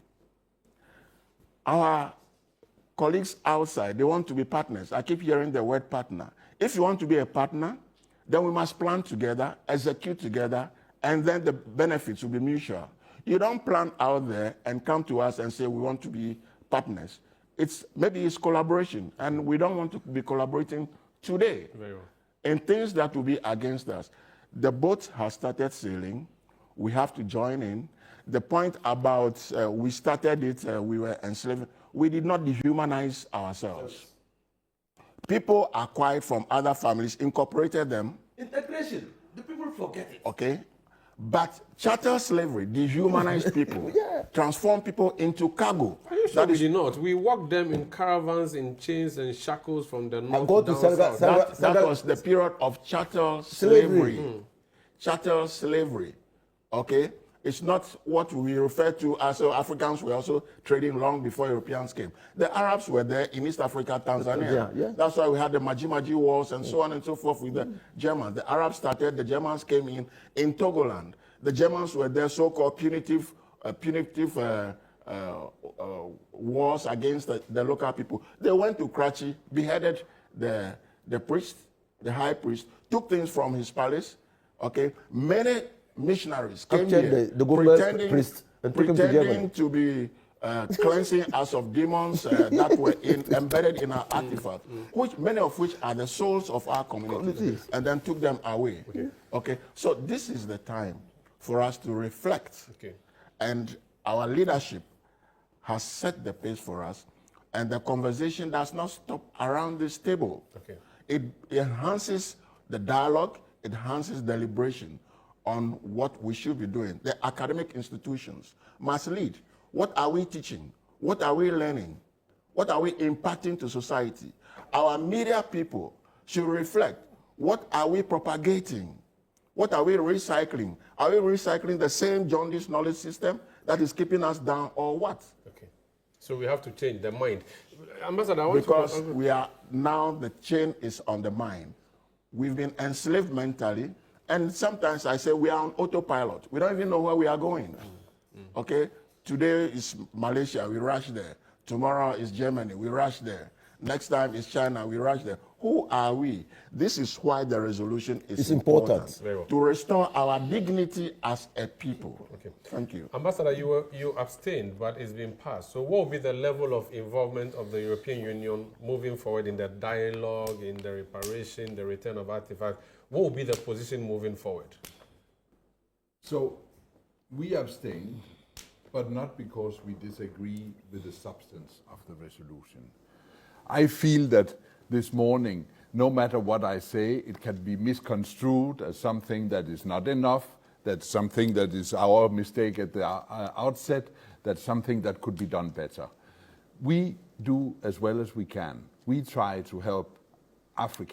Speaker 14: our colleagues outside, they want to be partners. I keep hearing the word partner. If you want to be a partner, then we must plan together, execute together, and then the benefits will be mutual. You don't plan out there and come to us and say we want to be partners. Maybe it's collaboration, and we don't want to be collaborating today in things that will be against us. The boat has started sailing. We have to join in. The point about we started it, we were enslaved. We did not dehumanize ourselves. People acquired from other families, incorporated them.
Speaker 6: Integration. The people forget it.
Speaker 14: Okay. But chattel slavery dehumanized people, transformed people into cargo.
Speaker 1: Are you sure we did not? We walked them in caravans, in chains and shackles from the north to down south.
Speaker 14: That was the period of chattel slavery. Chattel slavery. Okay? It's not what we refer to as Africans were also trading long before Europeans came. The Arabs were there in East Africa, Tanzania. That's why we had the Maji Wars and so on and so forth with the Germans. The Arabs started, the Germans came in Togoland. The Germans were there, so-called punitive wars against the local people. They went to Karachi, beheaded the priest, the high priest, took things from his palace. Okay, many missionaries came here pretending to be cleansing us of demons that were embedded in our artifacts, many of which are the souls of our communities, and then took them away. Okay, so this is the time for us to reflect, and our leadership has set the pace for us, and the conversation does not stop around this table. It enhances the dialogue, it enhances deliberation on what we should be doing. The academic institutions must lead. What are we teaching? What are we learning? What are we imparting to society? Our media people should reflect. What are we propagating? What are we recycling? Are we recycling the same jaundiced knowledge system that is keeping us down, or what?
Speaker 1: Okay. So we have to change the mind. Ambassador,
Speaker 14: because we are now, the chain is on the mind. We've been enslaved mentally. And sometimes I say we are on autopilot. We don't even know where we are going. Okay? Today is Malaysia, we rush there. Tomorrow is Germany, we rush there. Next time is China, we rush there. Who are we? This is why the resolution is important. To restore our dignity as a people.
Speaker 1: Okay.
Speaker 14: Thank you.
Speaker 1: Ambassador, you abstained, but it's been passed. So what will be the level of involvement of the European Union moving forward in the dialogue, in the reparation, the return of artifacts? What will be the position moving forward?
Speaker 8: So we abstain, but not because we disagree with the substance of the resolution. I feel that this morning, no matter what I say, it can be misconstrued as something that is not enough, that's something that is our mistake at the outset, that's something that could be done better. We do as well as we can. We try to help Africa.